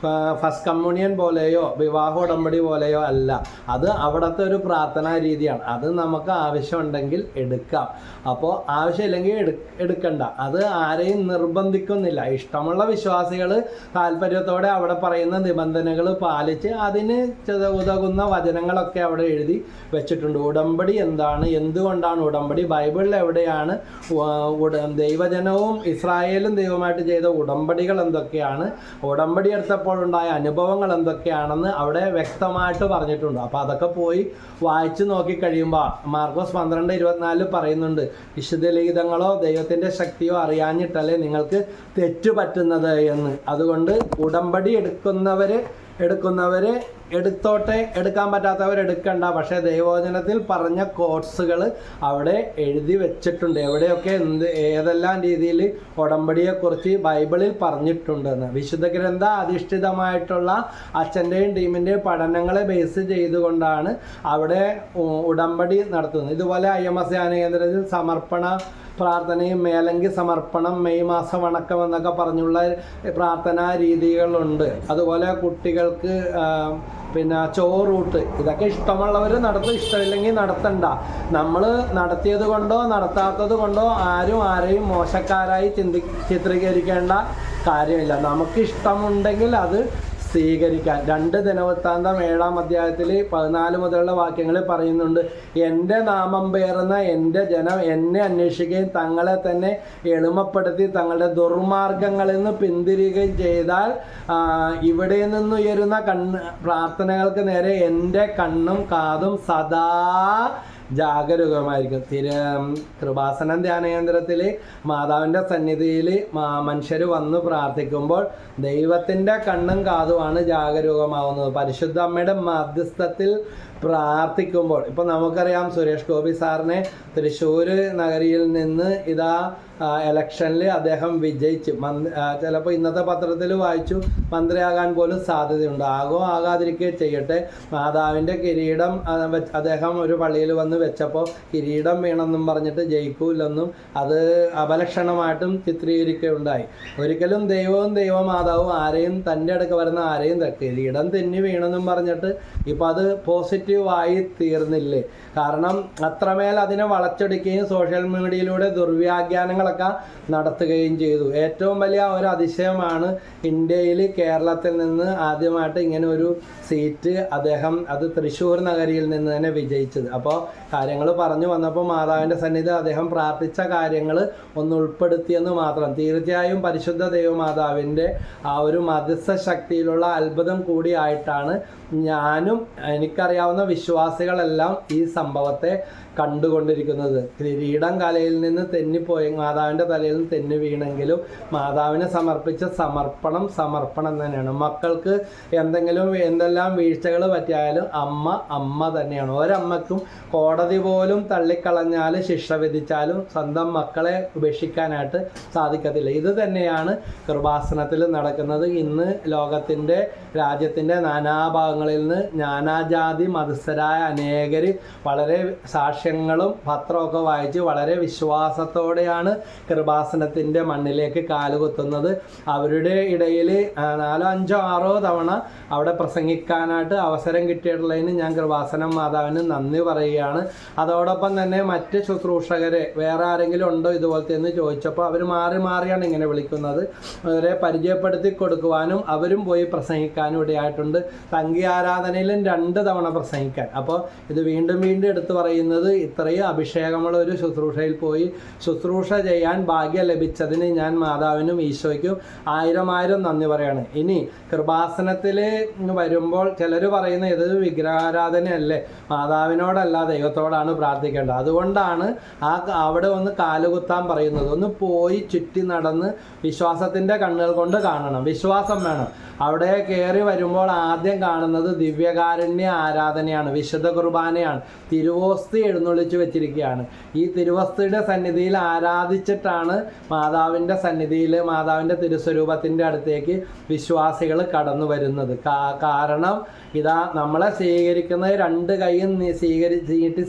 ഫസ്റ്റ് കമ്മ്യൂണിയൻ പോലെയോ വിവാഹ ഉടമ്പടി പോലെയോ അല്ല. അത് അവിടുത്തെ ഒരു പ്രാർത്ഥനാ രീതിയാണ്. അത് നമുക്ക് ആവശ്യമുണ്ടെങ്കിൽ എടുക്കാം. അപ്പോൾ ആവശ്യമില്ലെങ്കിൽ എടുക്കണ്ട. അത് ആരെയും നിർബന്ധിക്കുന്നില്ല. ഇഷ്ടമുള്ള വിശ്വാസികൾ താല്പര്യത്തോടെ അവിടെ പറയുന്ന നിബന്ധനകൾ പാലിച്ച് അതിന് ഉതകുന്ന വചനങ്ങളൊക്കെ അവിടെ എഴുതി വെച്ചിട്ടുണ്ട്. ഉടമ്പടി എന്താണ്, എന്തുകൊണ്ടാണ് ഉടമ്പടി, ബൈബിളിൽ എവിടെയാണ് ദൈവജനവും ഇസ്രായേലും ദൈവമായിട്ട് ചെയ്ത ഉടമ്പടികൾ എന്തൊക്കെയാണ്, ഉടമ്പടി എടുത്തപ്പോൾ ഉണ്ടായ അനുഭവങ്ങൾ എന്തൊക്കെയാണെന്ന് അവിടെ വ്യക്തമായിട്ട് പറഞ്ഞിട്ടുണ്ട്. അപ്പോൾ അതൊക്കെ പോയി വായിച്ചു നോക്കി കഴിയുമ്പോൾ മാർക്കോസ് 12:24 പറയുന്നുണ്ട്, വിശുദ്ധ ലിഖിതങ്ങളോ ദൈവത്തിൻ്റെ ശക്തിയോ അറിയാഞ്ഞിട്ടല്ലേ നിങ്ങൾക്ക് തെറ്റുപറ്റുന്നത് എന്ന്. അതുകൊണ്ട് ഉടമ്പടി എടുക്കുന്നവരെ എടുത്തോട്ടെ, എടുക്കാൻ പറ്റാത്തവരെടുക്കണ്ട. പക്ഷേ ദൈവവചനത്തിൽ പറഞ്ഞ കോഴ്സുകൾ അവിടെ എഴുതി വെച്ചിട്ടുണ്ട്. എവിടെയൊക്കെ ഏതെല്ലാം രീതിയിൽ ഉടമ്പടിയെക്കുറിച്ച് ബൈബിളിൽ പറഞ്ഞിട്ടുണ്ടെന്ന്. വിശുദ്ധ ഗ്രന്ഥ അധിഷ്ഠിതമായിട്ടുള്ള അച്ഛൻ്റെയും ടീമിൻ്റെയും പഠനങ്ങളെ ബേസ് ചെയ്തുകൊണ്ടാണ് അവിടെ ഉടമ്പടി നടത്തുന്നത്. ഇതുപോലെ IMS ധ്യാന കേന്ദ്രത്തിൽ സമർപ്പണ പ്രാർത്ഥനയും മേലങ്കി സമർപ്പണം, മെയ് മാസ വണക്കം എന്നൊക്കെ പറഞ്ഞുള്ള പ്രാർത്ഥനാ രീതികളുണ്ട്. അതുപോലെ കുട്ടികൾക്ക് പിന്നെ ചോറൂട്ട്, ഇതൊക്കെ ഇഷ്ടമുള്ളവർ നടത്തും, ഇഷ്ടമില്ലെങ്കിൽ നടത്തണ്ട. നമ്മൾ നടത്തിയത് കൊണ്ടോ നടത്താത്തത് കൊണ്ടോ ആരെയും മോശക്കാരായി ചിത്രീകരിക്കേണ്ട കാര്യമില്ല. നമുക്ക് ഇഷ്ടമുണ്ടെങ്കിൽ അത് സ്വീകരിക്കാൻ. 2 ദിനവൃത്താന്തം 7-ാം അധ്യായത്തിൽ 14 മുതലുള്ള വാക്യങ്ങളിൽ പറയുന്നുണ്ട്, എൻ്റെ നാമം പേറുന്ന എൻ്റെ ജനം എന്നെ അന്വേഷിക്കുകയും തങ്ങളെ തന്നെ എളിമപ്പെടുത്തി തങ്ങളുടെ ദുർമാർഗങ്ങളിൽ നിന്ന് പിന്തിരിയുകയും ചെയ്താൽ ഇവിടെ നിന്നുയരുന്ന പ്രാർത്ഥനകൾക്ക് നേരെ എൻ്റെ കണ്ണും കാതും സദാ ജാഗരൂകമായിരിക്കും. കൃപാസനം ധ്യാനകേന്ദ്രത്തിൽ മാതാവിൻ്റെ സന്നിധിയിൽ മനുഷ്യർ വന്ന് പ്രാർത്ഥിക്കുമ്പോൾ ദൈവത്തിൻ്റെ കണ്ണും കാതുമാണ് ജാഗരൂകമാവുന്നത്. പരിശുദ്ധ അമ്മയുടെ മധ്യസ്ഥത്തിൽ പ്രാർത്ഥിക്കുമ്പോൾ ഇപ്പോൾ നമുക്കറിയാം, സുരേഷ് ഗോപി സാറിനെ തൃശ്ശൂർ നഗരിയിൽ നിന്ന് ഇലക്ഷനിൽ അദ്ദേഹം വിജയിച്ച് ചിലപ്പോൾ ഇന്നത്തെ പത്രത്തിൽ വായിച്ചു മന്ത്രിയാകാൻ പോലും സാധ്യതയുണ്ട്. ആകാതിരിക്കുകയും ചെയ്യട്ടെ. മാതാവിൻ്റെ കിരീടം അദ്ദേഹം ഒരു പള്ളിയിൽ വന്ന് വെച്ചപ്പോൾ കിരീടം വീണെന്നും പറഞ്ഞിട്ട് ജയിക്കൂലെന്നും അത് അപലക്ഷണമായിട്ടും ചിത്രീകരിക്കുകയുണ്ടായി. ഒരിക്കലും ദൈവമാതാവും ആരെയും തൻ്റെ അടുക്ക് വരുന്ന ആരെയും കിരീടം തെന്നി വീണെന്നും പറഞ്ഞിട്ട് ഇപ്പോൾ അത് പോസിറ്റീവായി തീർന്നില്ലേ? കാരണം അത്രമേൽ അതിനെ വളച്ചൊടിക്കുകയും സോഷ്യൽ മീഡിയയിലൂടെ ദുർവ്യാഖ്യാനങ്ങളൊക്കെ നടത്തുകയും ചെയ്തു. ഏറ്റവും വലിയ ഒരു അതിശയമാണ് ഇന്ത്യയിൽ കേരളത്തിൽ നിന്ന് ആദ്യമായിട്ട് ഇങ്ങനെ ഒരു സീറ്റ് അത് തൃശ്ശൂർ നഗരിയിൽ നിന്ന് തന്നെ വിജയിച്ചത്. അപ്പോൾ കാര്യങ്ങൾ പറഞ്ഞു വന്നപ്പോൾ മാതാവിൻ്റെ സന്നിധി അദ്ദേഹം പ്രാർത്ഥിച്ച കാര്യങ്ങൾ ഒന്ന് ഉൾപ്പെടുത്തിയെന്ന് മാത്രം. തീർച്ചയായും പരിശുദ്ധ ദൈവമാതാവിൻ്റെ ആ ഒരു മധ്യസ്ഥ ശക്തിയിലുള്ള അത്ഭുതം കൂടിയായിട്ടാണ് ഞാനും എനിക്കറിയാവുന്ന വിശ്വാസികളെല്ലാം ഈ സംഭവത്തെ കണ്ടുകൊണ്ടിരിക്കുന്നത്. കിരീടം കലയിൽ നിന്ന് തെന്നിപ്പോയി മാതാവിൻ്റെ തലയിൽ നിന്ന് തെന്നി വീണെങ്കിലും മാതാവിനെ സമർപ്പിച്ച സമർപ്പണം തന്നെയാണ്. മക്കൾക്ക് എന്തെല്ലാം വീഴ്ചകൾ പറ്റിയാലും അമ്മ തന്നെയാണ്. ഒരമ്മയ്ക്കും കോടതി പോലും തള്ളിക്കളഞ്ഞാൽ ശിക്ഷ വിധിച്ചാലും സ്വന്തം മക്കളെ ഉപേക്ഷിക്കാനായിട്ട് സാധിക്കത്തില്ല. ഇത് തന്നെയാണ് കൃപാസനത്തിൽ നടക്കുന്നത്. ഇന്ന് രാജ്യത്തിൻ്റെ നാനാഭാഗങ്ങളിൽ നിന്ന് നാനാജാതി മതസ്ഥരായ അനേകർ വളരെ സാക്ഷ്യങ്ങളും പത്രമൊക്കെ വായിച്ച് വളരെ വിശ്വാസത്തോടെയാണ് കൃപാസനത്തിൻ്റെ മണ്ണിലേക്ക് കാലുകുത്തുന്നത്. അവരുടെ ഇടയിൽ 4, 5, 6 തവണ അവിടെ പ്രസംഗിക്കാനായിട്ട് അവസരം കിട്ടിയിട്ടുള്ളതിന് ഞാൻ കൃപാസനം മാതാവിന് നന്ദി പറയുകയാണ്. അതോടൊപ്പം തന്നെ മറ്റ് ശുശ്രൂഷകരെ വേറെ ആരെങ്കിലും ഉണ്ടോ ഇതുപോലത്തെ എന്ന് ചോദിച്ചപ്പോൾ അവർ മാറിയാണ് ഇങ്ങനെ വിളിക്കുന്നത്. അവരെ പരിചയപ്പെടുത്തി കൊടുക്കുവാനും അവരും പോയി പ്രസംഗിക്കാനും ഇടയായിട്ടുണ്ട്. സംഗീത ആരാധനയിലും 2 തവണ പ്രസംഗിക്കും. പ്രസംഗിക്കാൻ. അപ്പോൾ ഇത് വീണ്ടും വീണ്ടും എടുത്തു പറയുന്നത്, ഇത്രയും അഭിഷേകമുള്ള ഒരു ശുശ്രൂഷയിൽ പോയി ശുശ്രൂഷ ചെയ്യാൻ ഭാഗ്യം ലഭിച്ചതിന് ഞാൻ മാതാവിനും ഈശോയ്ക്കും ആയിരം നന്ദി പറയാണ്. ഇനി കൃപാസനത്തിൽ വരുമ്പോൾ ചിലർ പറയുന്ന ഇത് വിഗ്രഹാരാധനയല്ലേ, മാതാവിനോടല്ല ദൈവത്തോടാണ് പ്രാർത്ഥിക്കേണ്ടത്. അതുകൊണ്ടാണ് അവിടെ ഒന്ന് കാലുകുത്താൻ പറയുന്നത്. ഒന്ന് പോയി ചുറ്റി നടന്ന് വിശ്വാസത്തിൻ്റെ കണ്ണുകൾ കൊണ്ട് കാണണം, വിശ്വാസം വേണം. അവിടെ കയറി വരുമ്പോൾ ആദ്യം കാണുന്നത് ദിവ്യകാരുണ്യ ആരാധനയാണ്, വിശുദ്ധ കുർബാനയാണ്. തിരുവോസ്തി എഴുന്നള്ളിച്ച് വെച്ചിരിക്കുകയാണ്. ഈ തിരുവോസ്തിയുടെ സന്നിധിയിൽ ആരാധിച്ചിട്ടാണ് മാതാവിൻ്റെ സന്നിധിയിൽ മാതാവിൻ്റെ തിരുസ്വരൂപത്തിൻ്റെ അടുത്തേക്ക് വിശ്വാസികൾ കടന്നു വരുന്നത്. കാരണം ഇതാ നമ്മളെ സ്വീകരിക്കുന്നത് രണ്ട് കൈയും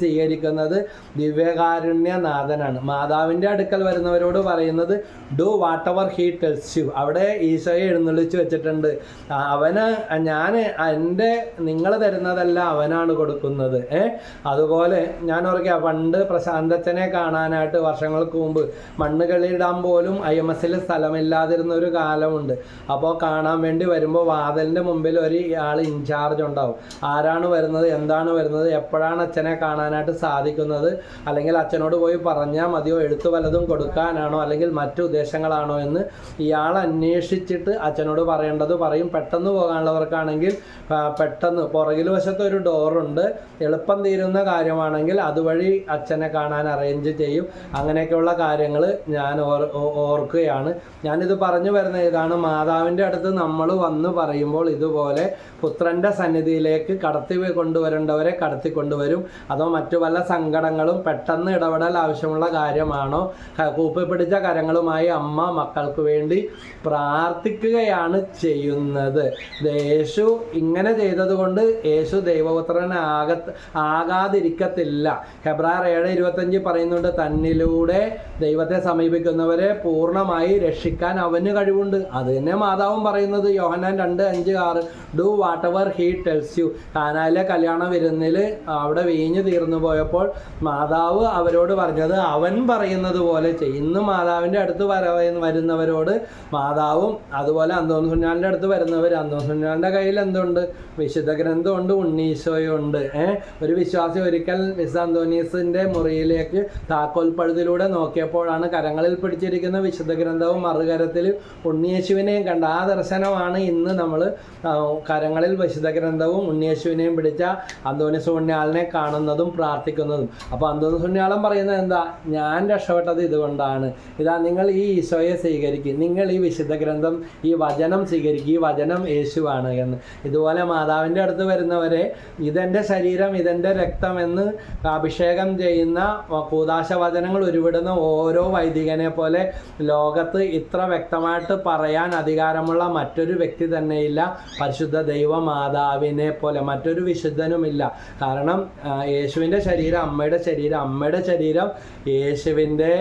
സ്വീകരിക്കുന്നത് ദിവ്യകാരുണ്യനാഥനാണ്. മാതാവിൻ്റെ അടുക്കൽ വരുന്നവരോട് പറയുന്നത് do what ever he tells U. അവിടെ ഈശോയെ എഴുന്നള്ളിച്ച് വെച്ചിട്ടുണ്ട്. അവന് നിങ്ങൾ തരുന്നതല്ല അവനാണ് കൊടുക്കുന്നത്. അതുപോലെ ഞാൻ ഓർക്കുക, പണ്ട് പ്രശാന്തച്ചനെ കാണാനായിട്ട് വർഷങ്ങൾക്ക് മുമ്പ് മണ്ണുകളിടാൻ പോലും IMS സ്ഥലമില്ലാതിരുന്ന ഒരു കാലമുണ്ട്. അപ്പോൾ കാണാൻ വേണ്ടി വരുമ്പോൾ വാതിലിൻ്റെ മുമ്പിൽ ഒരാൾ ഇൻചാർജ് ഉണ്ടാവും. ആരാണ് വരുന്നത്, എന്താണ് വരുന്നത്, എപ്പോഴാണ് അച്ഛനെ കാണാനായിട്ട് സാധിക്കുന്നത്, അല്ലെങ്കിൽ അച്ഛനോട് പോയി പറഞ്ഞാൽ മതിയോ, എഴുത്ത് വല്ലതും കൊടുക്കാനാണോ അല്ലെങ്കിൽ മറ്റു ഉദ്ദേശങ്ങളാണോ എന്ന് ഇയാൾ അന്വേഷിച്ചിട്ട് അച്ഛനോട് പറയേണ്ടത് പറയും. പെട്ടെന്ന് പോകാനുള്ളവർക്കാണെങ്കിൽ പെട്ടെന്ന് പുറകിൽ വശത്ത് ഒരു ഡോറുണ്ട്, എളുപ്പം തീരുന്ന കാര്യമാണെങ്കിൽ അതുവഴി അച്ഛനെ കാണാൻ അറേഞ്ച് ചെയ്യും. അങ്ങനെയൊക്കെയുള്ള കാര്യങ്ങൾ ഞാൻ ഓർക്കുകയാണ്. ഞാനിത് പറഞ്ഞു വരുന്ന ഇതാണ്, മാതാവിൻ്റെ അടുത്ത് നമ്മൾ വന്ന് പറയുമ്പോൾ ഇതുപോലെ പുത്രൻ്റെ സന്നിധിയിലേക്ക് കടത്തി കൊണ്ടുവരേണ്ടവരെ കടത്തിക്കൊണ്ടുവരും. അതോ മറ്റു വല്ല സങ്കടങ്ങളും പെട്ടെന്ന് ഇടപെടൽ ആവശ്യമുള്ള കാര്യമാണോ, കൂപ്പിപ്പിടിച്ച കരങ്ങളുമായി അമ്മ മക്കൾക്ക് വേണ്ടി പ്രാർത്ഥിക്കുകയാണ് ചെയ്യുന്നത്. യേശു ഇങ്ങനെ ചെയ്തതുകൊണ്ട് യേശു ആകാതിരിക്കത്തില്ല. ഹെബ്രായർ 7:25 പറയുന്നുണ്ട്, തന്നിലൂടെ ദൈവത്തെ സമീപിക്കുന്നവരെ പൂർണ്ണമായി രക്ഷിക്കാൻ അവന് കഴിവുണ്ട്. അത് തന്നെ മാതാവും പറയുന്നത്. യോഹന്നാൻ 2:5-6 do what ever he tells U. കാനായിലെ കല്യാണ വിരുന്നിൽ അവിടെ വീഞ്ഞു തീർന്നു പോയപ്പോൾ മാതാവ് അവരോട് പറഞ്ഞത് അവൻ പറയുന്നത് പോലെ ചെയ്യും. ഇന്ന് മാതാവിൻ്റെ അടുത്ത് വരുന്നവരോട് മാതാവും അതുപോലെ അന്തോണി കുഞ്ഞാലിൻ്റെ അടുത്ത് വരുന്നവർ, അന്തോണി കുഞ്ഞാലിൻ്റെ കയ്യിൽ എന്തുണ്ട്, വിശുദ്ധ ഗ്രന്ഥമുണ്ട്, ഉണ്ണീശോയുണ്ട്. ഒരു വിശ്വാസി ഒരിക്കൽ വിശുദ്ധ അന്തോണീസിൻ്റെ മുറിയിലേക്ക് താക്കോൽ പഴുതിലൂടെ നോക്കിയപ്പോഴാണ് കരങ്ങളിൽ പിടിച്ചിരിക്കുന്ന വിശുദ്ധ ഗ്രന്ഥവും മറുകരത്തിൽ ഉണ്ണിയേശുവിനെയും കണ്ട. ആ ദർശനമാണ് ഇന്ന് നമ്മൾ കരങ്ങളിൽ വിശുദ്ധ ഗ്രന്ഥവും ഉണ്ണിയേശുവിനെയും പിടിച്ച അന്തോണീസ് പുണ്യാളനെ കാണുന്നതും പ്രാർത്ഥിക്കുന്നതും. അപ്പോൾ അന്തോണീസ് പുണ്യാളൻ പറയുന്നത് എന്താ, ഞാൻ രക്ഷപ്പെട്ടത് ഇതുകൊണ്ടാണ്. ഇതാ നിങ്ങൾ ഈ ഈശോയെ സ്വീകരിക്കും, നിങ്ങൾ ഈ വിശുദ്ധ ഗ്രന്ഥം, ഈ വചനം സ്വീകരിക്കും, ഈ വചനം യേശുവാണ് എന്ന്. ഇതുപോലെ മാതാവിൻ്റെ അടുത്ത് വരുന്നവരെ ഇതെൻ്റെ ശരീരം ഇതെൻ്റെ രക്തം എന്ന് അഭിഷേകം ചെയ്യുന്ന കൂദാശ വചനങ്ങൾ ഉരുവിടുന്ന ഓരോ വൈദികനെ പോലെ ലോകത്ത് ഇത്ര വ്യക്തമായിട്ട് പറയാൻ അധികാരമുള്ള മറ്റൊരു വ്യക്തി തന്നെയില്ല. പരിശുദ്ധ ദൈവമാതാവിനെ പോലെ മറ്റൊരു വിശുദ്ധനുമില്ല. കാരണം യേശുവിൻ്റെ ശരീരം അമ്മയുടെ ശരീരം, അമ്മയുടെ ശരീരം യേശുവിൻ്റെ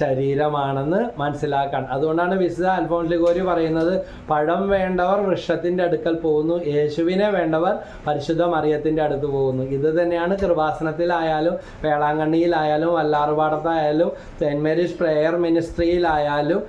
ശരീരമാണെന്ന് മനസ്സിലാക്കാൻ. അതുകൊണ്ടാണ് വിശുദ്ധ അൽഫോൻസ് ലിഗോരി പറയുന്നത്, പഴം വേണ്ടവർ വൃക്ഷത്തിൻ്റെ അടുക്കൽ പോകുന്നു, യേശുവിനെ വേണ്ടവർ പരിശുദ്ധ മറിയത്തിൻ്റെ അടുത്ത് പോകുന്നു. ഇത് തന്നെയാണ് കൃപാസനത്തിലായാലും വേളാങ്കണ്ണിയിലായാലും വല്ലാർപാടത്തായാലും സെൻറ്റ് മേരീസ് പ്രെയർ മിനിസ്ട്രിയിലായാലും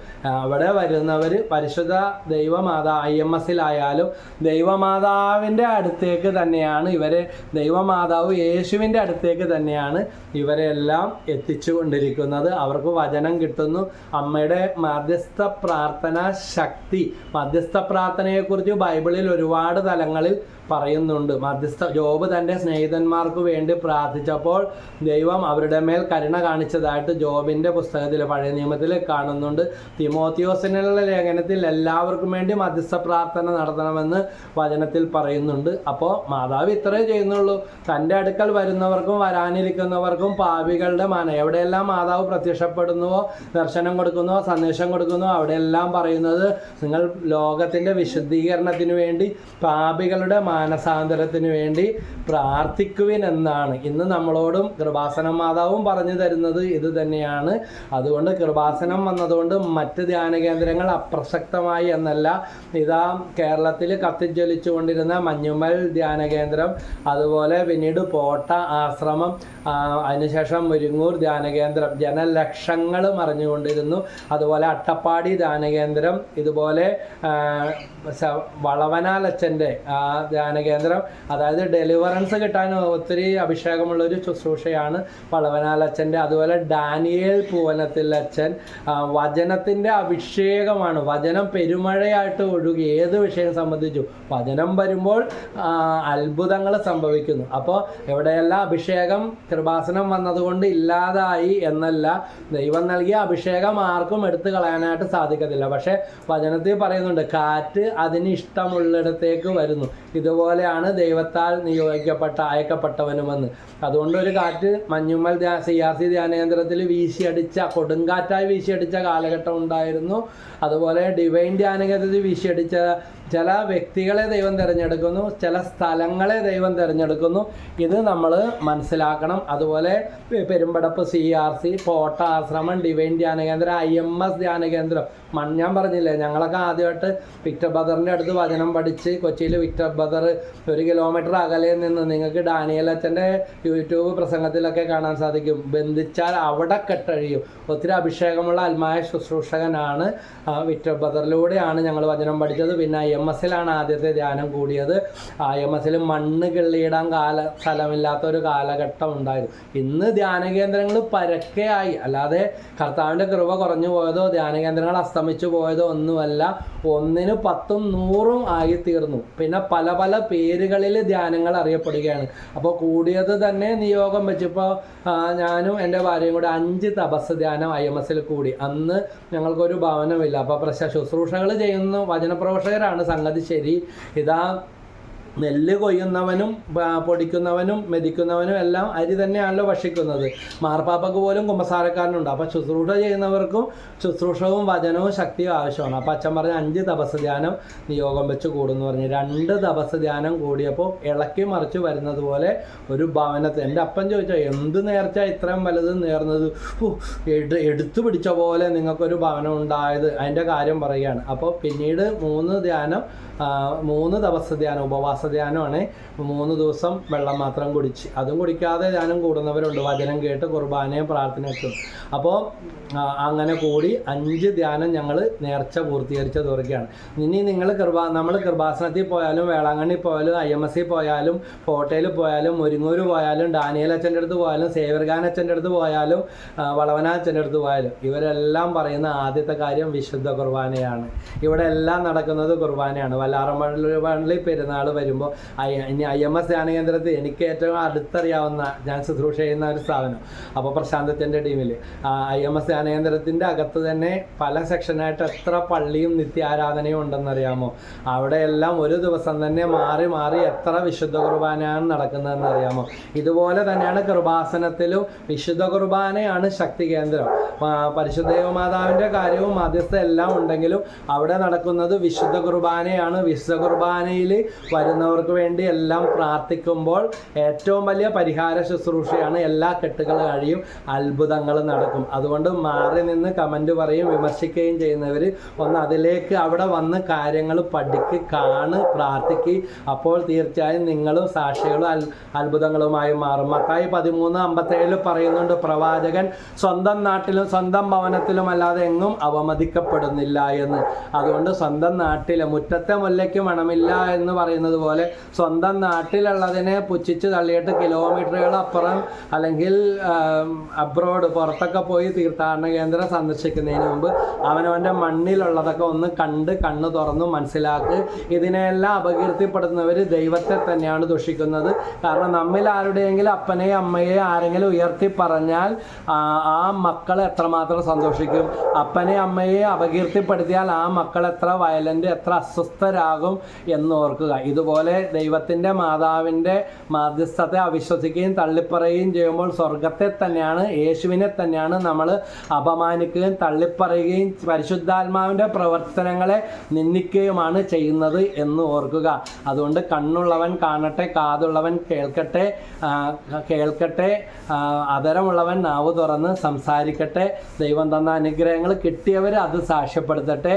അവിടെ വരുന്നവർ പരിശുദ്ധ ദൈവമാതാ IMSലായാലും ദൈവമാതാവിൻ്റെ അടുത്തേക്ക് തന്നെയാണ് ഇവരെ, ദൈവമാതാവ് യേശുവിൻ്റെ അടുത്തേക്ക് തന്നെയാണ് ഇവരെല്ലാം എത്തിച്ചു കൊണ്ടിരിക്കുന്നത്. അവർക്ക് വചനം കിട്ടുന്നു. അമ്മയുടെ മധ്യസ്ഥ പ്രാർത്ഥന ശക്തി, മധ്യസ്ഥ പ്രാർത്ഥനയെക്കുറിച്ച് ബൈബിളിൽ ഒരുപാട് തലങ്ങളിൽ പറയുന്നുണ്ട്. മധ്യസ്ഥ ജോബ് തൻ്റെ സ്നേഹിതന്മാർക്ക് വേണ്ടി പ്രാർത്ഥിച്ചപ്പോൾ ദൈവം അവരുടെ മേൽ കരുണ കാണിച്ചതായിട്ട് ജോബിൻ്റെ പുസ്തകത്തിൽ പഴയ നിയമത്തിൽ കാണുന്നുണ്ട്. തിമോത്തിയോസിനുള്ള ലേഖനത്തിൽ എല്ലാവർക്കും വേണ്ടി മധ്യസ്ഥ പ്രാർത്ഥന നടത്തണമെന്ന് വചനത്തിൽ പറയുന്നുണ്ട്. അപ്പോൾ മാതാവ് ഇത്രേ ചെയ്യുന്നുള്ളൂ, തൻ്റെ അടുക്കൽ വരുന്നവർക്കും വരാനിരിക്കുന്നവർക്കും പാപികളുടെ എവിടെയെല്ലാം മാതാവ് പ്രത്യക്ഷപ്പെടുന്നുവോ, ദർശനം കൊടുക്കുന്നുവോ, സന്ദേശം കൊടുക്കുന്നുവോ അവിടെയെല്ലാം പറയുന്നത് നിങ്ങൾ ലോകത്തിൻ്റെ വിശുദ്ധീകരണത്തിന് വേണ്ടി, പാപികളുടെ മാനസാന്തരത്തിന് വേണ്ടി പ്രാർത്ഥിക്കുവിൻ എന്നാണ്. ഇന്ന് നമ്മളോടും കൃപാസനം മാതാവും പറഞ്ഞു തരുന്നത് ഇത് തന്നെയാണ്. അതുകൊണ്ട് കൃപാസനം വന്നതുകൊണ്ട് മറ്റ് ധ്യാന കേന്ദ്രങ്ങൾ അപ്രസക്തമായി എന്നല്ല. ഇതാ കേരളത്തിൽ കത്തിജ്വലിച്ചുകൊണ്ടിരുന്ന മഞ്ഞ മഞ്ഞുമൽ ധ്യാന കേന്ദ്രം, അതുപോലെ പിന്നീട് പോട്ട ആശ്രമം, അതിനുശേഷം മുരിങ്ങൂർ ധ്യാന കേന്ദ്രം ജനലക്ഷങ്ങൾ മറിഞ്ഞുകൊണ്ടിരുന്നു. അതുപോലെ അട്ടപ്പാടി ധ്യാന കേന്ദ്രം, ഇതുപോലെ വളവനാലച്ഛൻ്റെ ധ്യാന കേന്ദ്രം, അതായത് ഡെലിവറൻസ് കിട്ടാൻ ഒത്തിരി അഭിഷേകമുള്ളൊരു ശുശ്രൂഷയാണ് വളവനാലച്ഛൻ്റെ. അതുപോലെ ഡാനിയേൽ പൂവനത്തിൽ അച്ഛൻ, വചനത്തിൻ്റെ അഭിഷേകമാണ്. വചനം പെരുമഴയായിട്ട് ഒഴുകി ഏത് വിഷയം സംബന്ധിച്ചു വചനം വരുമ്പോൾ അത്ഭുതങ്ങൾ സംഭവിക്കുന്നു. അപ്പോൾ എവിടെയെല്ലാം അഭിഷേകം കൃപാസനം വന്നതുകൊണ്ട് ഇല്ലാതായി എന്നല്ല, ദൈവം നൽകിയ അഭിഷേകം ആർക്കും എടുത്തു കളയാനായിട്ട് സാധിക്കത്തില്ല. പക്ഷേ വചനത്തിൽ പറയുന്നുണ്ട് കാറ്റ് അതിന് ഇഷ്ടമുള്ളിടത്തേക്ക് വരുന്നു, ഇതുപോലെയാണ് ദൈവത്താൽ അയക്കപ്പെട്ടവനുമെന്ന്. അതുകൊണ്ട് ഒരു കാറ്റ് മഞ്ഞുമൽ CRC ധ്യാനകേന്ദ്രത്തിൽ വീശിയടിച്ച, കൊടുങ്കാറ്റായി വീശിയടിച്ച കാലഘട്ടം ഉണ്ടായിരുന്നു. അതുപോലെ ഡിവൈൻ ധ്യാനകേന്ദ്രത്തിൽ വീശിയടിച്ച ചില വ്യക്തികളെ ദൈവം തിരഞ്ഞെടുക്കുന്നു, ചില സ്ഥലങ്ങളെ ദൈവം തിരഞ്ഞെടുക്കുന്നു. ഇത് നമ്മൾ മനസ്സിലാക്കണം. അതുപോലെ പെരുമ്പടപ്പ് CRC, പോട്ട ആശ്രമം, ഡിവൈൻ ധ്യാനകേന്ദ്രം, IMS ധ്യാനകേന്ദ്രം. ഞാൻ പറഞ്ഞില്ലേ, ഞങ്ങളൊക്കെ ആദ്യമായിട്ട് വിക്ടർ ബദറിൻ്റെ അടുത്ത് വചനം പഠിച്ച് കൊച്ചിയിൽ വിക്ടർ ബദർ 1 കിലോമീറ്റർ അകലെ നിന്ന് നിങ്ങൾക്ക് ഡാനിയേൽ അച്ഛൻ്റെ യൂട്യൂബ് പ്രസംഗത്തിലൊക്കെ കാണാൻ സാധിക്കും. ബന്ധിച്ചാൽ അവിടെ കെട്ടഴിയും. ഒത്തിരി അഭിഷേകമുള്ള ആത്മായ ശുശ്രൂഷകനാണ്. വിക്ടർ ബദറിലൂടെയാണ് ഞങ്ങൾ വചനം പഠിച്ചത്. പിന്നെ IMSലാണ് ആദ്യത്തെ ധ്യാനം കൂടിയത്. IMSൽ മണ്ണ് കിള്ളിയിടാൻ സ്ഥലമില്ലാത്തൊരു കാലഘട്ടം ഉണ്ടായിരുന്നു. ഇന്ന് ധ്യാനകേന്ദ്രങ്ങൾ പരക്കെയായി, അല്ലാതെ കർത്താവിൻ്റെ കൃപ കുറഞ്ഞു പോയതോ ധ്യാനകേന്ദ്രങ്ങൾ അസ്തമിച്ചു പോയതോ ഒന്നുമല്ല. 1, 10, 100 ആയിത്തീർന്നു. പിന്നെ പല പല പേരുകളിൽ ധ്യാനങ്ങൾ അറിയപ്പെടുകയാണ്. അപ്പോൾ കൂടിയത് തന്നെ നിയോഗം വെച്ചിപ്പോൾ ഞാനും എൻ്റെ ഭാര്യയും കൂടെ 5 തപസ് ധ്യാനം IMSൽ കൂടി. അന്ന് ഞങ്ങൾക്കൊരു ഭവനമില്ല. അപ്പോൾ ശുശ്രൂഷകൾ ചെയ്യുന്ന വചനപ്രവർത്തകരാണ് സംഗതി ശരി. ഇതാ നെല്ല് കൊയ്യുന്നവനും പൊടിക്കുന്നവനും മെതിക്കുന്നവനും എല്ലാം അരി തന്നെയാണല്ലോ ഭക്ഷിക്കുന്നത്. മാർപ്പാപ്പക്ക് പോലും കുമ്പസാരക്കാരനുണ്ട്. അപ്പോൾ ശുശ്രൂഷ ചെയ്യുന്നവർക്കും ശുശ്രൂഷവും വചനവും ശക്തിയും ആവശ്യമാണ്. അപ്പോൾ അച്ഛൻ പറഞ്ഞ 5 തപസ് ധ്യാനം നിയോഗം വെച്ച് കൂടുന്നു പറഞ്ഞു. 2 തപസ് ധ്യാനം കൂടിയപ്പോൾ ഇളക്കി മറിച്ച് വരുന്നത് പോലെ ഒരു ഭവനത്തിൽ എൻ്റെ അപ്പൻ ചോദിച്ചാൽ എന്ത് നേർച്ച ഇത്രയും വലുത് നേർന്നത്, എടുത്തു പിടിച്ച പോലെ നിങ്ങൾക്കൊരു ഭവനം ഉണ്ടായത്, അതിൻ്റെ കാര്യം പറയുകയാണ്. അപ്പോൾ പിന്നീട് 3 തപസ് ധ്യാനം, ഉപവാസ ധ്യാനമാണ്. 3 ദിവസം വെള്ളം മാത്രം കുടിച്ച്, അതും കുടിക്കാതെ ധ്യാനം കൂടുന്നവരുണ്ട്. വചനം കേട്ട് കുർബാനയും പ്രാർത്ഥനയ്ക്കും. അപ്പോൾ അങ്ങനെ കൂടി 5 ധ്യാനം ഞങ്ങൾ നേർച്ച പൂർത്തീകരിച്ച് തുറക്കുകയാണ്. ഇനി നിങ്ങൾ നമ്മൾ കൃപാസനത്തിൽ പോയാലും വേളാങ്കണ്ണി പോയാലും IMSൽ പോയാലും പോട്ടയിൽ പോയാലും മുരിങ്ങൂർ പോയാലും ഡാനിയേൽ അച്ഛൻ്റെ അടുത്ത് പോയാലും സേവർഖാൻ അച്ഛൻ്റെ അടുത്ത് പോയാലും വളവന അച്ഛൻ്റെ അടുത്ത് പോയാലും ഇവരെല്ലാം പറയുന്ന ആദ്യത്തെ കാര്യം വിശുദ്ധ കുർബാനയാണ്. ഇവിടെ എല്ലാം നടക്കുന്നത് കുർബാനയാണ്. വല്ലാറമ്പള്ളി പെരുന്നാൾ വരുമ്പോൾ ഇനി IMS ധ്യാനകേന്ദ്രത്തിൽ എനിക്ക് ഏറ്റവും അടുത്തറിയാവുന്ന, ഞാൻ ശുശ്രൂഷ ചെയ്യുന്ന ഒരു സ്ഥാപനം, അപ്പോൾ പ്രശാന്തത്തിൻ്റെ ടീമിൽ IMS ധ്യാനകേന്ദ്രത്തിൻ്റെ അകത്ത് തന്നെ പല സെക്ഷനായിട്ട് എത്ര പള്ളിയും നിത്യാരാധനയും ഉണ്ടെന്നറിയാമോ? അവിടെയെല്ലാം ഒരു ദിവസം തന്നെ മാറി മാറി എത്ര വിശുദ്ധ കുർബാനയാണ് നടക്കുന്നതെന്ന് അറിയാമോ? ഇതുപോലെ തന്നെയാണ് കൃപാസനത്തിലും വിശുദ്ധ കുർബാനയാണ് ശക്തി കേന്ദ്രം. പരിശുദ്ധ ദേവമാതാവിൻ്റെ കാര്യവും മധ്യസ്ഥ എല്ലാം ഉണ്ടെങ്കിലും അവിടെ നടക്കുന്നത് വിശുദ്ധ കുർബാനയാണ്. വിശുദ്ധ കുർബാനയിൽ വരുന്നവർക്ക് വേണ്ടി എല്ലാം പ്രാർത്ഥിക്കുമ്പോൾ ഏറ്റവും വലിയ പരിഹാര ശുശ്രൂഷയാണ്. എല്ലാ കെട്ടുകൾ കഴിയും, അത്ഭുതങ്ങൾ നടക്കും. അതുകൊണ്ട് മാറി നിന്ന് കമൻറ്റ് പറയും, വിമർശിക്കുകയും ചെയ്യുന്നവർ ഒന്ന് അതിലേക്ക് അവിടെ വന്ന് കാര്യങ്ങൾ പഠിക്ക്, കാണ്, പ്രാർത്ഥിക്ക്. അപ്പോൾ തീർച്ചയായും നിങ്ങളും സാക്ഷികളും അത്ഭുതങ്ങളുമായി മാറും. മത്തായി 13:57 പറയുന്നുണ്ട്, പ്രവാചകൻ സ്വന്തം നാട്ടിലും സ്വന്തം ഭവനത്തിലും അല്ലാതെ എങ്ങും അവമതിക്കപ്പെടുന്നില്ല എന്ന്. അതുകൊണ്ട് സ്വന്തം നാട്ടിലെ മുറ്റത്തെ മുല്ലയ്ക്ക് മണമില്ല എന്ന് പറയുന്നത് പോലെ സ്വന്തം നാട്ടിലുള്ളതിനെ പുച്ഛിച്ച് തള്ളിയിട്ട് കിലോമീറ്ററുകൾ അപ്പുറം അല്ലെങ്കിൽ അബ്രോഡ് പുറത്തൊക്കെ പോയി തീർത്ഥാടന കേന്ദ്രം സന്ദർശിക്കുന്നതിന് മുമ്പ് അവനവൻ്റെ മണ്ണിലുള്ളതൊക്കെ ഒന്ന് കണ്ണ് തുറന്നു മനസ്സിലാക്ക്. ഇതിനെല്ലാം അപകീർത്തിപ്പെടുന്നവർ ദൈവത്തെ തന്നെയാണ് ദുഷിക്കുന്നത്. കാരണം നമ്മിൽ ആരുടെയെങ്കിലും അപ്പനെയും അമ്മയെയും ആരെങ്കിലും ഉയർത്തി പറഞ്ഞാൽ ആ മക്കൾ എത്രമാത്രം സന്തോഷിക്കും. അപ്പനെ അമ്മയെ അപകീർത്തിപ്പെടുത്തിയാൽ ആ മക്കൾ എത്ര വയലൻ്റ്, എത്ര അസ്വസ്ഥരാകും എന്ന് ഓർക്കുക. ഇതുപോലെ ദൈവത്തിൻ്റെ മാതാവിൻ്റെ മാധ്യസ്ഥത്തെ അവിശ്വസിക്കുകയും തള്ളിപ്പറയുകയും ചെയ്യുമ്പോൾ സ്വർഗത്തെ തന്നെയാണ്, യേശുവിനെ തന്നെയാണ് നമ്മൾ അപമാനിക്കുകയും തള്ളിപ്പറയുകയും പരിശുദ്ധാത്മാവിൻ്റെ പ്രവർത്തനങ്ങളെ നിന്ദിക്കുകയുമാണ് ചെയ്യുന്നത് എന്ന് ഓർക്കുക. അതുകൊണ്ട് കണ്ണുള്ളവൻ കാണട്ടെ, കാതുള്ളവൻ കേൾക്കട്ടെ, അതരമുള്ളവൻ നാവ് തുറന്ന് സംസാരിക്കട്ടെ. ദൈവം തന്ന അനുഗ്രഹങ്ങൾ കിട്ടിയവർ അത് സാക്ഷ്യപ്പെടുത്തട്ടെ.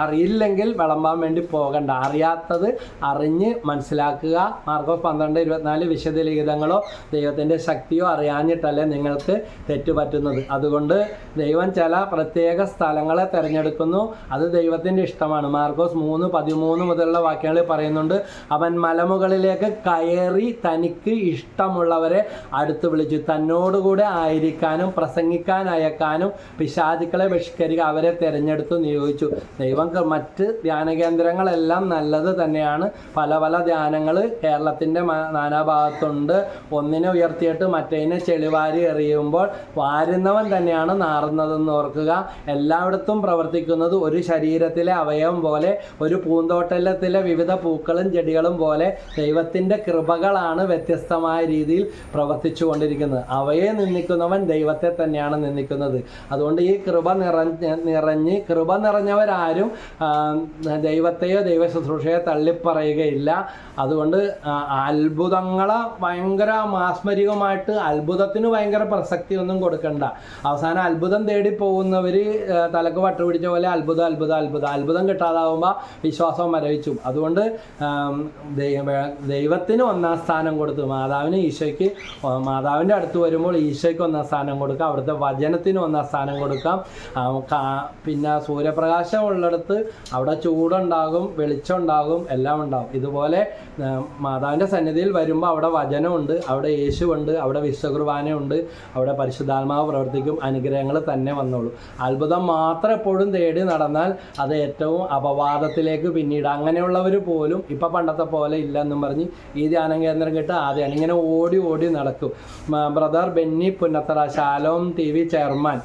അറിയില്ലെങ്കിൽ വിളമ്പാൻ വേണ്ടി പോകണ്ട. അറിയാത്തത് അറിഞ്ഞ് മനസ്സിലാക്കുക. മാർക്കോസ് 12:24 വിശുദ്ധ ലിഖിതങ്ങളോ ദൈവത്തിൻ്റെ ശക്തിയോ അറിയാഞ്ഞിട്ടല്ലേ നിങ്ങൾക്ക് തെറ്റുപറ്റുന്നത്. അതുകൊണ്ട് ദൈവം ചില പ്രത്യേക സ്ഥലങ്ങളെ തിരഞ്ഞെടുക്കുന്നു. അത് ദൈവത്തിൻ്റെ ഇഷ്ടമാണ്. മാർക്കോസ് 3:13 മുതലുള്ള വാക്യങ്ങളിൽ പറയുന്നുണ്ട്, അവൻ മലമുകളിലേക്ക് കയറി തനിക്ക് ഇഷ്ടമുള്ളവരെ അടുത്ത് വിളിച്ചു, തന്നോടുകൂടെ ആയിരിക്കാനും പ്രസംഗിക്കാൻ അയക്കാനും പിശാചുക്കളെ ബഹിഷ്കരിക്കുക അവരെ തിരഞ്ഞെടുത്ത് നിയോഗിച്ചു. ദൈവം മറ്റ് ധ്യാന കേന്ദ്രങ്ങളെല്ലാം നല്ലത് തന്നെയാണ്. പല പല ധ്യാനങ്ങൾ കേരളത്തിൻ്റെ നാനാഭാഗത്തുണ്ട്. ഒന്നിനെ ഉയർത്തിയിട്ട് മറ്റേതിനെ ചെളിവാരി എറിയുമ്പോൾ വാരുന്നവൻ തന്നെയാണ് നാറുന്നതെന്ന് ഓർക്കുക. എല്ലായിടത്തും പ്രവർത്തിക്കുന്നത് ഒരു ശരീരത്തിലെ അവയവം പോലെ, ഒരു പൂന്തോട്ടത്തിലെ വിവിധ പൂക്കളും ചെടികളും പോലെ ദൈവത്തിൻ്റെ കൃപകളാണ് വ്യത്യസ്തമായ രീതിയിൽ പ്രവർത്തിച്ചു കൊണ്ടിരിക്കുന്നത്. അവയെ നിന്ദിക്കുന്നവൻ ദൈവത്തെ തന്നെയാണ് നിന്ദിക്കുന്നത്. അതുകൊണ്ട് ഈ കൃപ നിറഞ്ഞവരാരും ദൈവത്തെയോ ദൈവ ശുശ്രൂഷയോ തള്ളിപ്പറയുകയില്ല. അതുകൊണ്ട് അത്ഭുതങ്ങളെ ഭയങ്കര മാസ്മരികമായിട്ട് അത്ഭുതത്തിന് ഭയങ്കര പ്രസക്തിയൊന്നും കൊടുക്കണ്ട. അവസാനം അത്ഭുതം തേടി പോകുന്നവർ തലക്ക് വട്ട് പിടിച്ച പോലെ അത്ഭുതം കിട്ടാതാവുമ്പോൾ വിശ്വാസം മരവിച്ചു. അതുകൊണ്ട് ദൈവത്തിന് ഒന്നാം സ്ഥാനം കൊടുത്തു. മാതാവിൻ്റെ അടുത്ത് വരുമ്പോൾ ഈശോയ്ക്ക് ഒന്നാം സ്ഥാനം കൊടുക്കാം. അവിടുത്തെ വചനത്തിന് ഒന്നാം സ്ഥാനം കൊടുക്കാം. പിന്നെ സൂര്യപ്രകാശം ഉള്ളിടത്ത് അവിടെ ചൂടുണ്ടാകും, വെളിച്ചം ഉണ്ടാകും, എല്ലാം ഉണ്ടാകും. ഇതുപോലെ മാതാവിൻ്റെ സന്നിധിയിൽ വരുമ്പോൾ അവിടെ വചനമുണ്ട്, അവിടെ യേശുവുണ്ട്, അവിടെ വിശ്വകുർബാനയുണ്ട്, അവിടെ പരിശുദ്ധാത്മാവ് പ്രവർത്തിക്കും. അനുഗ്രഹങ്ങൾ തന്നെ വന്നോളൂ. അത്ഭുതം മാത്രം എപ്പോഴും തേടി നടന്നാൽ അത് ഏറ്റവും അപവാദത്തിലേക്ക് പിന്നീട് അങ്ങനെയുള്ളവർ പോലും ഇപ്പം പണ്ടത്തെ പോലെ ഇല്ലെന്നും പറഞ്ഞ് ഈ ധ്യാന കേന്ദ്രം കിട്ടുക ആദ്യമാണ് ഇങ്ങനെ ഓടി നടക്കും. Brother Benny Punnathara, Shalom TV chairman,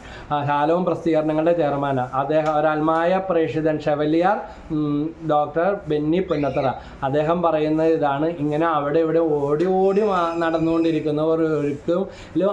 Shalom പ്രസിദ്ധീകരണങ്ങളുടെ ചെയർമാനാണ് അദ്ദേഹം. ഒരാത്മായ പ്രേക്ഷിതൻ ഷെവലിയാർ ഡോക്ടർ ബെന്നി പുന്നത്തറ അദ്ദേഹം പറയുന്നത് ഇതാണ്, ഇങ്ങനെ അവിടെ ഇവിടെ ഓടി നടന്നുകൊണ്ടിരിക്കുന്നവർ ഒരിക്കലും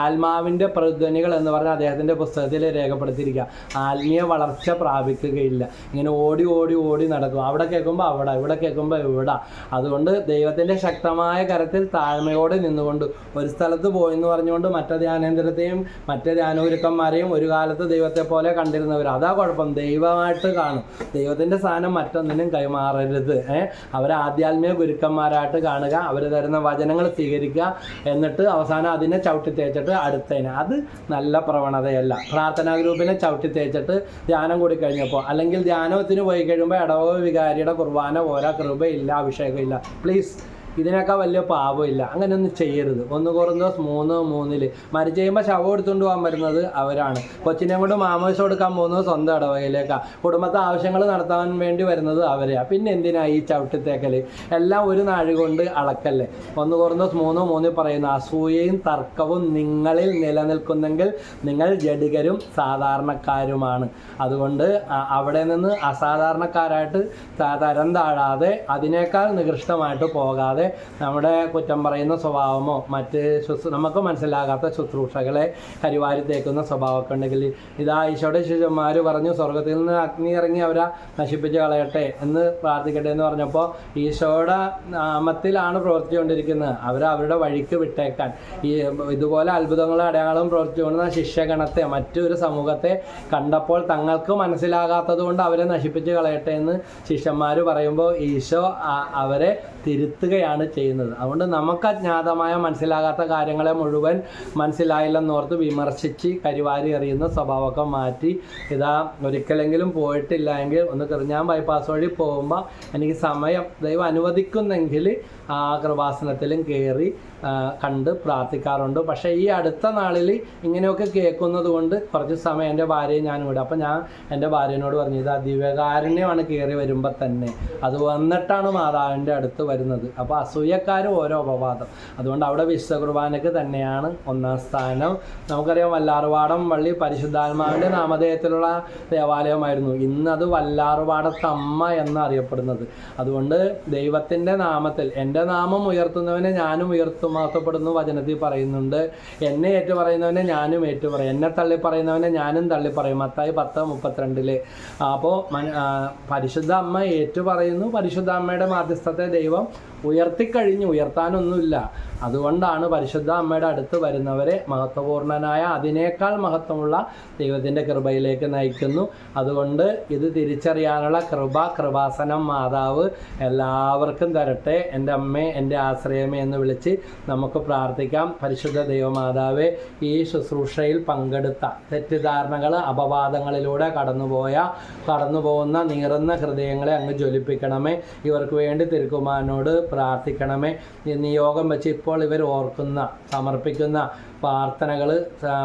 ആത്മാവിൻ്റെ പ്രതിധ്വനികൾ എന്ന് പറഞ്ഞാൽ അദ്ദേഹത്തിൻ്റെ പുസ്തകത്തിൽ രേഖപ്പെടുത്തിയിരിക്കുക, ആത്മീയ വളർച്ച പ്രാപിക്കുകയില്ല. ഇങ്ങനെ ഓടി നടക്കും. അവിടെ കേൾക്കുമ്പോൾ അവിടെ, ഇവിടെ കേൾക്കുമ്പോൾ ഇവിടെ. അതുകൊണ്ട് ദൈവത്തിൻ്റെ ശക്തമായ കരത്തിൽ താഴ്മയോടെ നിന്നുകൊണ്ട് ഒരു സ്ഥലത്ത് പോയി എന്ന് പറഞ്ഞുകൊണ്ട് മറ്റേ ധ്യാനേന്ദ്രത്തെയും മറ്റേ ധ്യാനഗുരുക്കന്മാരെയും ഒരു കാലത്ത് ദൈവത്തെ പോലെ കണ്ടിരുന്നവർ, അതാ കുഴപ്പം. ദൈവമായിട്ട് കാണും. ദൈവത്തിൻ്റെ സ്ഥാനം മറ്റൊന്നിനും കൈമാറരുത്. അവരെ ആധ്യാത്മിക ഗുരുക്കന്മാരായിട്ട് കാണുക, അവർ തരുന്ന വചനങ്ങൾ സ്വീകരിക്കുക, എന്നിട്ട് അവസാനം അതിനെ ചവിട്ടി തേച്ചിട്ട് അടുത്തതിനെ. അത് നല്ല പ്രവണതയല്ല. പ്രാർത്ഥനാ ഗ്രൂപ്പിനെ ചവിട്ടി തേച്ചിട്ട് ധ്യാനം കൂടി കഴിഞ്ഞപ്പോൾ, അല്ലെങ്കിൽ ധ്യാനത്തിന് പോയി കഴിയുമ്പോൾ ഇടവ വികാരിയുടെ കുർബാന പോലെ കൃപയില്ല, അഭിഷേകമില്ല. പ്ലീസ്, ഇതിനൊക്കെ വലിയ പാപമില്ല. അങ്ങനെയൊന്നും ചെയ്യരുത്. 1 കൊറിന്തോസ് 3:3 മരിച്ചു കഴിയുമ്പോൾ ശവം എടുത്തുകൊണ്ട് പോകാൻ വരുന്നത് അവരാണ്. കൊച്ചിനെ കൊണ്ട് മാമോദിസ കൊടുക്കാൻ പോകുന്നത് സ്വന്തം ഇടവകയിലേക്കാണ്. കുടുംബത്തെ ആവശ്യങ്ങൾ നടത്താൻ വേണ്ടി വരുന്നത് അവരെയാണ്. പിന്നെ എന്തിനാ ഈ ചവിട്ടിത്തേക്കൽ? എല്ലാം ഒരു നാഴി കൊണ്ട് അളക്കല്ലേ. 1 കൊറിന്തോസ് 3:3 പറയുന്നു, അസൂയയും തർക്കവും നിങ്ങളിൽ നിലനിൽക്കുന്നെങ്കിൽ നിങ്ങൾ ജഡികരും സാധാരണക്കാരുമാണ്. അതുകൊണ്ട് അവിടെ നിന്ന് അസാധാരണക്കാരായിട്ട് തരം താഴാതെ, അതിനേക്കാൾ നികൃഷ്ടമായിട്ട് പോകാതെ, നമ്മുടെ കുറ്റം പറയുന്ന സ്വഭാവമോ മറ്റ് നമുക്ക് മനസ്സിലാകാത്ത ശുശ്രൂഷകളെ കരിവാരി തേക്കുന്ന സ്വഭാവമൊക്കെ ഉണ്ടെങ്കിൽ, ഇതാ ഈശോയുടെ ശിഷ്യന്മാർ പറഞ്ഞു സ്വർഗത്തിൽ നിന്ന് അഗ്നി ഇറങ്ങി അവരെ നശിപ്പിച്ച് കളയട്ടെ എന്ന് പ്രാർത്ഥിക്കട്ടെ എന്ന് പറഞ്ഞപ്പോൾ ഈശോയുടെ നാമത്തിലാണ് പ്രവർത്തിച്ചുകൊണ്ടിരിക്കുന്നത്. അവരുടെ വഴിക്ക് വിട്ടേക്കാൻ ഇതുപോലെ അത്ഭുതങ്ങളും അടയാളവും പ്രവർത്തിച്ചുകൊണ്ടിരുന്ന ശിഷ്യഗണത്തെ, മറ്റൊരു സമൂഹത്തെ കണ്ടപ്പോൾ തങ്ങൾക്ക് മനസ്സിലാകാത്തത് കൊണ്ട് അവരെ നശിപ്പിച്ച് കളയട്ടെ എന്ന് ശിഷ്യന്മാർ പറയുമ്പോൾ ഈശോ അവരെ തിരുത്തുകയാണ് ചെയ്യുന്നത്. അതുകൊണ്ട് നമുക്ക് അജ്ഞാതമായ മനസ്സിലാകാത്ത കാര്യങ്ങളെ മുഴുവൻ മനസ്സിലായില്ലെന്നോർത്ത് വിമർശിച്ച് കരിവാരി എറിയുന്ന സ്വഭാവമൊക്കെ മാറ്റി, ഇതാ ഒരിക്കലെങ്കിലും പോയിട്ടില്ല എങ്കിൽ ഒന്ന് ഞാൻ ബൈപ്പാസ് വഴി പോകുമ്പോൾ എനിക്ക് സമയം ദൈവം അനുവദിക്കുന്നെങ്കിൽ ആ കൃപാസനത്തിലും കയറി കണ്ട് പ്രാർത്ഥിക്കാറുണ്ട്. പക്ഷേ ഈ അടുത്ത നാളിൽ ഇങ്ങനെയൊക്കെ കേൾക്കുന്നത് കൊണ്ട് കുറച്ച് സമയം എൻ്റെ ഭാര്യയെ ഞാൻ വിടും. അപ്പോൾ ഞാൻ എൻ്റെ ഭാര്യനോട് പറഞ്ഞു, ഇത് ദിവ്യകാരുണ്യമാണ് കയറി വരുമ്പോൾ തന്നെ, അത് വന്നിട്ടാണ് മാതാവിൻ്റെ അടുത്ത് വരുന്നത്. അപ്പോൾ അസൂയക്കാർ ഓരോ അപവാദം. അതുകൊണ്ട് അവിടെ വിശുദ്ധ കുർബാനയ്ക്ക് തന്നെയാണ് ഒന്നാം സ്ഥാനം. നമുക്കറിയാം വല്ലാറുപാടം പള്ളി പരിശുദ്ധാത്മാവിൻ്റെ നാമധേയത്തിലുള്ള ദേവാലയമായിരുന്നു. ഇന്നത് വല്ലാറുപാടത്തമ്മ എന്നറിയപ്പെടുന്നത്. അതുകൊണ്ട് ദൈവത്തിൻ്റെ നാമത്തിൽ എൻ്റെ നാമം ഉയർത്തുന്നവനെ ഞാനും ഉയർത്തുമാക്കപ്പെടുന്നു വചനത്തിൽ പറയുന്നുണ്ട്. എന്നെ ഏറ്റു പറയുന്നവനെ ഞാനും ഏറ്റുപറയും, എന്നെ തള്ളി പറയുന്നവനെ ഞാനും തള്ളി പറയും. മത്തായി 10:32. അപ്പോൾ പരിശുദ്ധ അമ്മ ഏറ്റു പറയുന്നു. പരിശുദ്ധ അമ്മയുടെ മാധ്യസ്ഥത്തെ ദൈവം ഉയർത്തിക്കഴിഞ്ഞു. ഉയർത്താനൊന്നുമില്ല. അതുകൊണ്ടാണ് പരിശുദ്ധ അമ്മയുടെ അടുത്ത് വരുന്നവരെ മഹത്വപൂർണനായ അതിനേക്കാൾ മഹത്വമുള്ള ദൈവത്തിൻ്റെ കൃപയിലേക്ക് നയിക്കുന്നു. അതുകൊണ്ട് ഇത് തിരിച്ചറിയാനുള്ള കൃപാസനം മാതാവ് എല്ലാവർക്കും തരട്ടെ. എൻ്റെ അമ്മേ, എൻ്റെ ആശ്രയമേ എന്ന് വിളിച്ച് നമുക്ക് പ്രാർത്ഥിക്കാം. പരിശുദ്ധ ദൈവമാതാവേ, ഈ ശുശ്രൂഷയിൽ പങ്കെടുത്ത തെറ്റിദ്ധാരണകൾ, അപവാദങ്ങളിലൂടെ കടന്നുപോകുന്ന നീറുന്ന ഹൃദയങ്ങളെ അങ്ങ് ജ്വലിപ്പിക്കണമേ. ഇവർക്ക് വേണ്ടി തിരുക്കുമാരനോട് പ്രാർത്ഥിക്കണമേ. ഈ നിയോഗം വെച്ച് ഇപ്പോൾ ഇവർ സമർപ്പിക്കുന്ന പ്രാർത്ഥനകൾ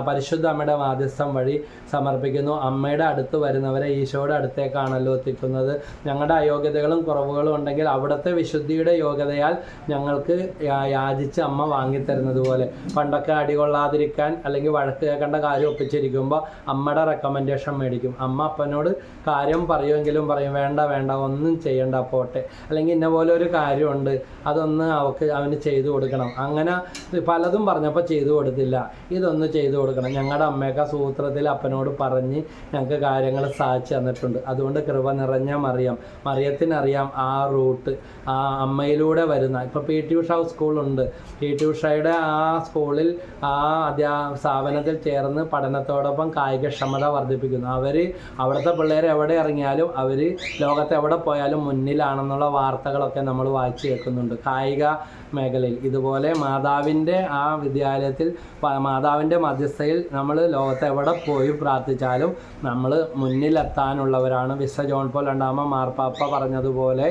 പരിശുദ്ധ അമ്മയുടെ മാധ്യസ്ഥം വഴി സമർപ്പിക്കുന്നു. അമ്മയുടെ അടുത്ത് വരുന്നവരെ ഈശോയുടെ അടുത്തേക്കാണല്ലോ എത്തിക്കുന്നത്. ഞങ്ങളുടെ അയോഗ്യതകളും കുറവുകളും ഉണ്ടെങ്കിൽ അവിടുത്തെ വിശുദ്ധിയുടെ യോഗ്യതയാൽ ഞങ്ങൾക്ക് യാചിച്ച് അമ്മ വാങ്ങിത്തരുന്നത് പോലെ, പണ്ടൊക്കെ അടികൊള്ളാതിരിക്കാൻ അല്ലെങ്കിൽ വഴക്ക് കേൾക്കേണ്ട കാര്യം ഒപ്പിച്ചിരിക്കുമ്പോൾ അമ്മയുടെ റെക്കമെൻഡേഷൻ മേടിക്കും. അമ്മ അപ്പനോട് കാര്യം പറയുമെങ്കിലും പറയും, വേണ്ട ഒന്നും ചെയ്യണ്ട, പോട്ടെ, അല്ലെങ്കിൽ ഇന്ന പോലെ ഒരു കാര്യമുണ്ട്, അതൊന്ന് അവന് ചെയ്തു കൊടുക്കണം. അങ്ങനെ പലതും പറഞ്ഞപ്പോൾ ചെയ്തു കൊടുത്തില്ല. ഇതൊന്ന് ചെയ്തു കൊടുക്കണം. ഞങ്ങളുടെ അമ്മയൊക്കെ സൂത്രത്തിൽ അപ്പനോട് പറഞ്ഞ് ഞങ്ങൾക്ക് കാര്യങ്ങൾ സാധിച്ചു തന്നിട്ടുണ്ട്. അതുകൊണ്ട് കൃപ നിറഞ്ഞ മറിയത്തിനറിയാം ആ റൂട്ട്, ആ അമ്മയിലൂടെ വരുന്ന. ഇപ്പോൾ PT ഉഷ സ്കൂളുണ്ട്. PT ഉഷയുടെ ആ സ്കൂളിൽ ആ സ്ഥാപനത്തിൽ ചേർന്ന് പഠനത്തോടൊപ്പം കായികക്ഷമത വർദ്ധിപ്പിക്കുന്നു. അവിടുത്തെ പിള്ളേർ എവിടെ ഇറങ്ങിയാലും അവർ ലോകത്ത് എവിടെ പോയാലും മുന്നിലാണെന്നുള്ള വാർത്തകളൊക്കെ നമ്മൾ വായിച്ചു കേൾക്കുന്നുണ്ട്. കായിക മേഖലയിൽ ഇതുപോലെ മാതാവിൻ്റെ ആ വിദ്യാലയത്തിൽ മാതാവിൻ്റെ മധ്യസ്ഥയിൽ നമ്മൾ ലോകത്ത് എവിടെ പോയി പ്രാർത്ഥിച്ചാലും നമ്മൾ മുന്നിലെത്താനുള്ളവരാണ്. വിശുദ്ധ ജോൺ പോൾ രണ്ടാമൻ മാർപ്പാപ്പ പറഞ്ഞതുപോലെ,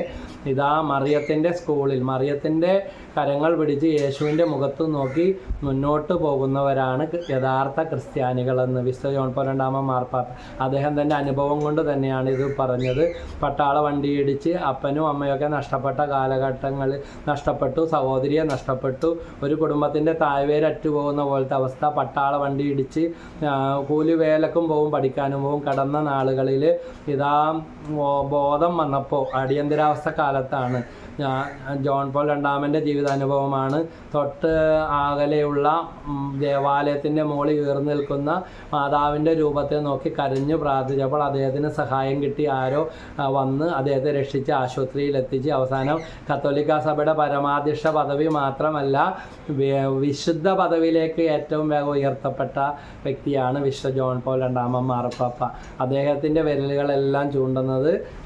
ഇതാ മറിയത്തിൻ്റെ സ്കൂളിൽ മറിയത്തിൻ്റെ കരങ്ങൾ പിടിച്ച് യേശുവിൻ്റെ മുഖത്ത് നോക്കി മുന്നോട്ട് പോകുന്നവരാണ് യഥാർത്ഥ ക്രിസ്ത്യാനികളെന്ന് വിശുദ്ധ ജോൺ പോൾ രണ്ടാമൻ മാർപ്പാപ്പ അദ്ദേഹം തൻ്റെ അനുഭവം കൊണ്ട് തന്നെയാണ് ഇത് പറഞ്ഞത്. പട്ടാള വണ്ടിയിടിച്ച് അപ്പനും അമ്മയൊക്കെ നഷ്ടപ്പെട്ട കാലഘട്ടങ്ങളിൽ നഷ്ടപ്പെട്ടു, സഹോദരിയെ നഷ്ടപ്പെട്ടു, ഒരു കുടുംബത്തിൻ്റെ താഴ്വേരറ്റുപോകുന്ന പോലത്തെ അവസ്ഥ. പട്ടാള വണ്ടി ഇടിച്ച് കൂലിവേലക്കും പോവും, പഠിക്കാനും പോവും. കടന്ന നാളുകളിൽ ഇതാ ബോധം വന്നപ്പോൾ അടിയന്തരാവസ്ഥ കാലത്താണ്. ജോൺ പോൾ രണ്ടാമൻ്റെ ജീവിതാനുഭവമാണ്. തൊട്ട് അകലെയുള്ള ദേവാലയത്തിൻ്റെ മുകളിൽ ഉയർന്നു നിൽക്കുന്ന മാതാവിൻ്റെ രൂപത്തെ നോക്കി കരഞ്ഞു പ്രാർത്ഥിച്ചപ്പോൾ അദ്ദേഹത്തിന് സഹായം കിട്ടി. ആരോ വന്ന് അദ്ദേഹത്തെ രക്ഷിച്ച് ആശുപത്രിയിൽ എത്തിച്ച് അവസാനം കത്തോലിക്ക സഭയുടെ പരമാധ്യക്ഷ പദവി മാത്രമല്ല വിശുദ്ധ പദവിയിലേക്ക് ഏറ്റവും വേഗം ഉയർത്തപ്പെട്ട വ്യക്തിയാണ് വിശുദ്ധ ജോൺ പോൾ രണ്ടാമൻ മാർപ്പാപ്പ. അദ്ദേഹത്തിൻ്റെ വിരലുകളെല്ലാം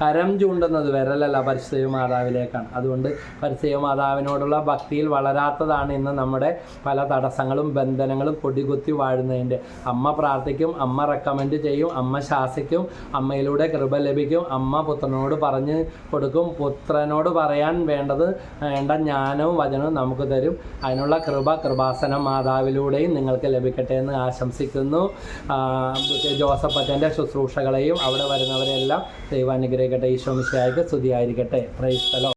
കരം ചൂണ്ടുന്നത് വിരലല്ല, പരിശുദ്ധ മാതാവിലേക്കാണ്. അതുകൊണ്ട് പരിശുദ്ധ മാതാവിനോടുള്ള ഭക്തിയിൽ വളരാത്തതാണ് ഇന്ന് നമ്മുടെ പല തടസ്സങ്ങളും ബന്ധനങ്ങളും കൊടികുത്തി വാഴുന്നതിൻ്റെ. അമ്മ പ്രാർത്ഥിക്കും, അമ്മ റെക്കമെൻഡ് ചെയ്യും, അമ്മ ശാസിക്കും, അമ്മയിലൂടെ കൃപ ലഭിക്കും. അമ്മ പുത്രനോട് പറഞ്ഞു കൊടുക്കും, പുത്രനോട് പറയാൻ വേണ്ട ജ്ഞാനവും വചനവും നമുക്ക് തരും. അതിനുള്ള കൃപാസനം മാതാവിലൂടെയും നിങ്ങൾക്ക് ലഭിക്കട്ടെ എന്ന് ആശംസിക്കുന്നു. ജോസഫ് അച്ഛൻ്റെ ശുശ്രൂഷകളെയും അവിടെ വരുന്നവരെല്ലാം ദൈവം അനുഗ്രഹിക്കട്ടെ. ഈശോ മിശിഹായ്ക്ക് സ്തുതിയായിരിക്കട്ടെ. Praise the Lord.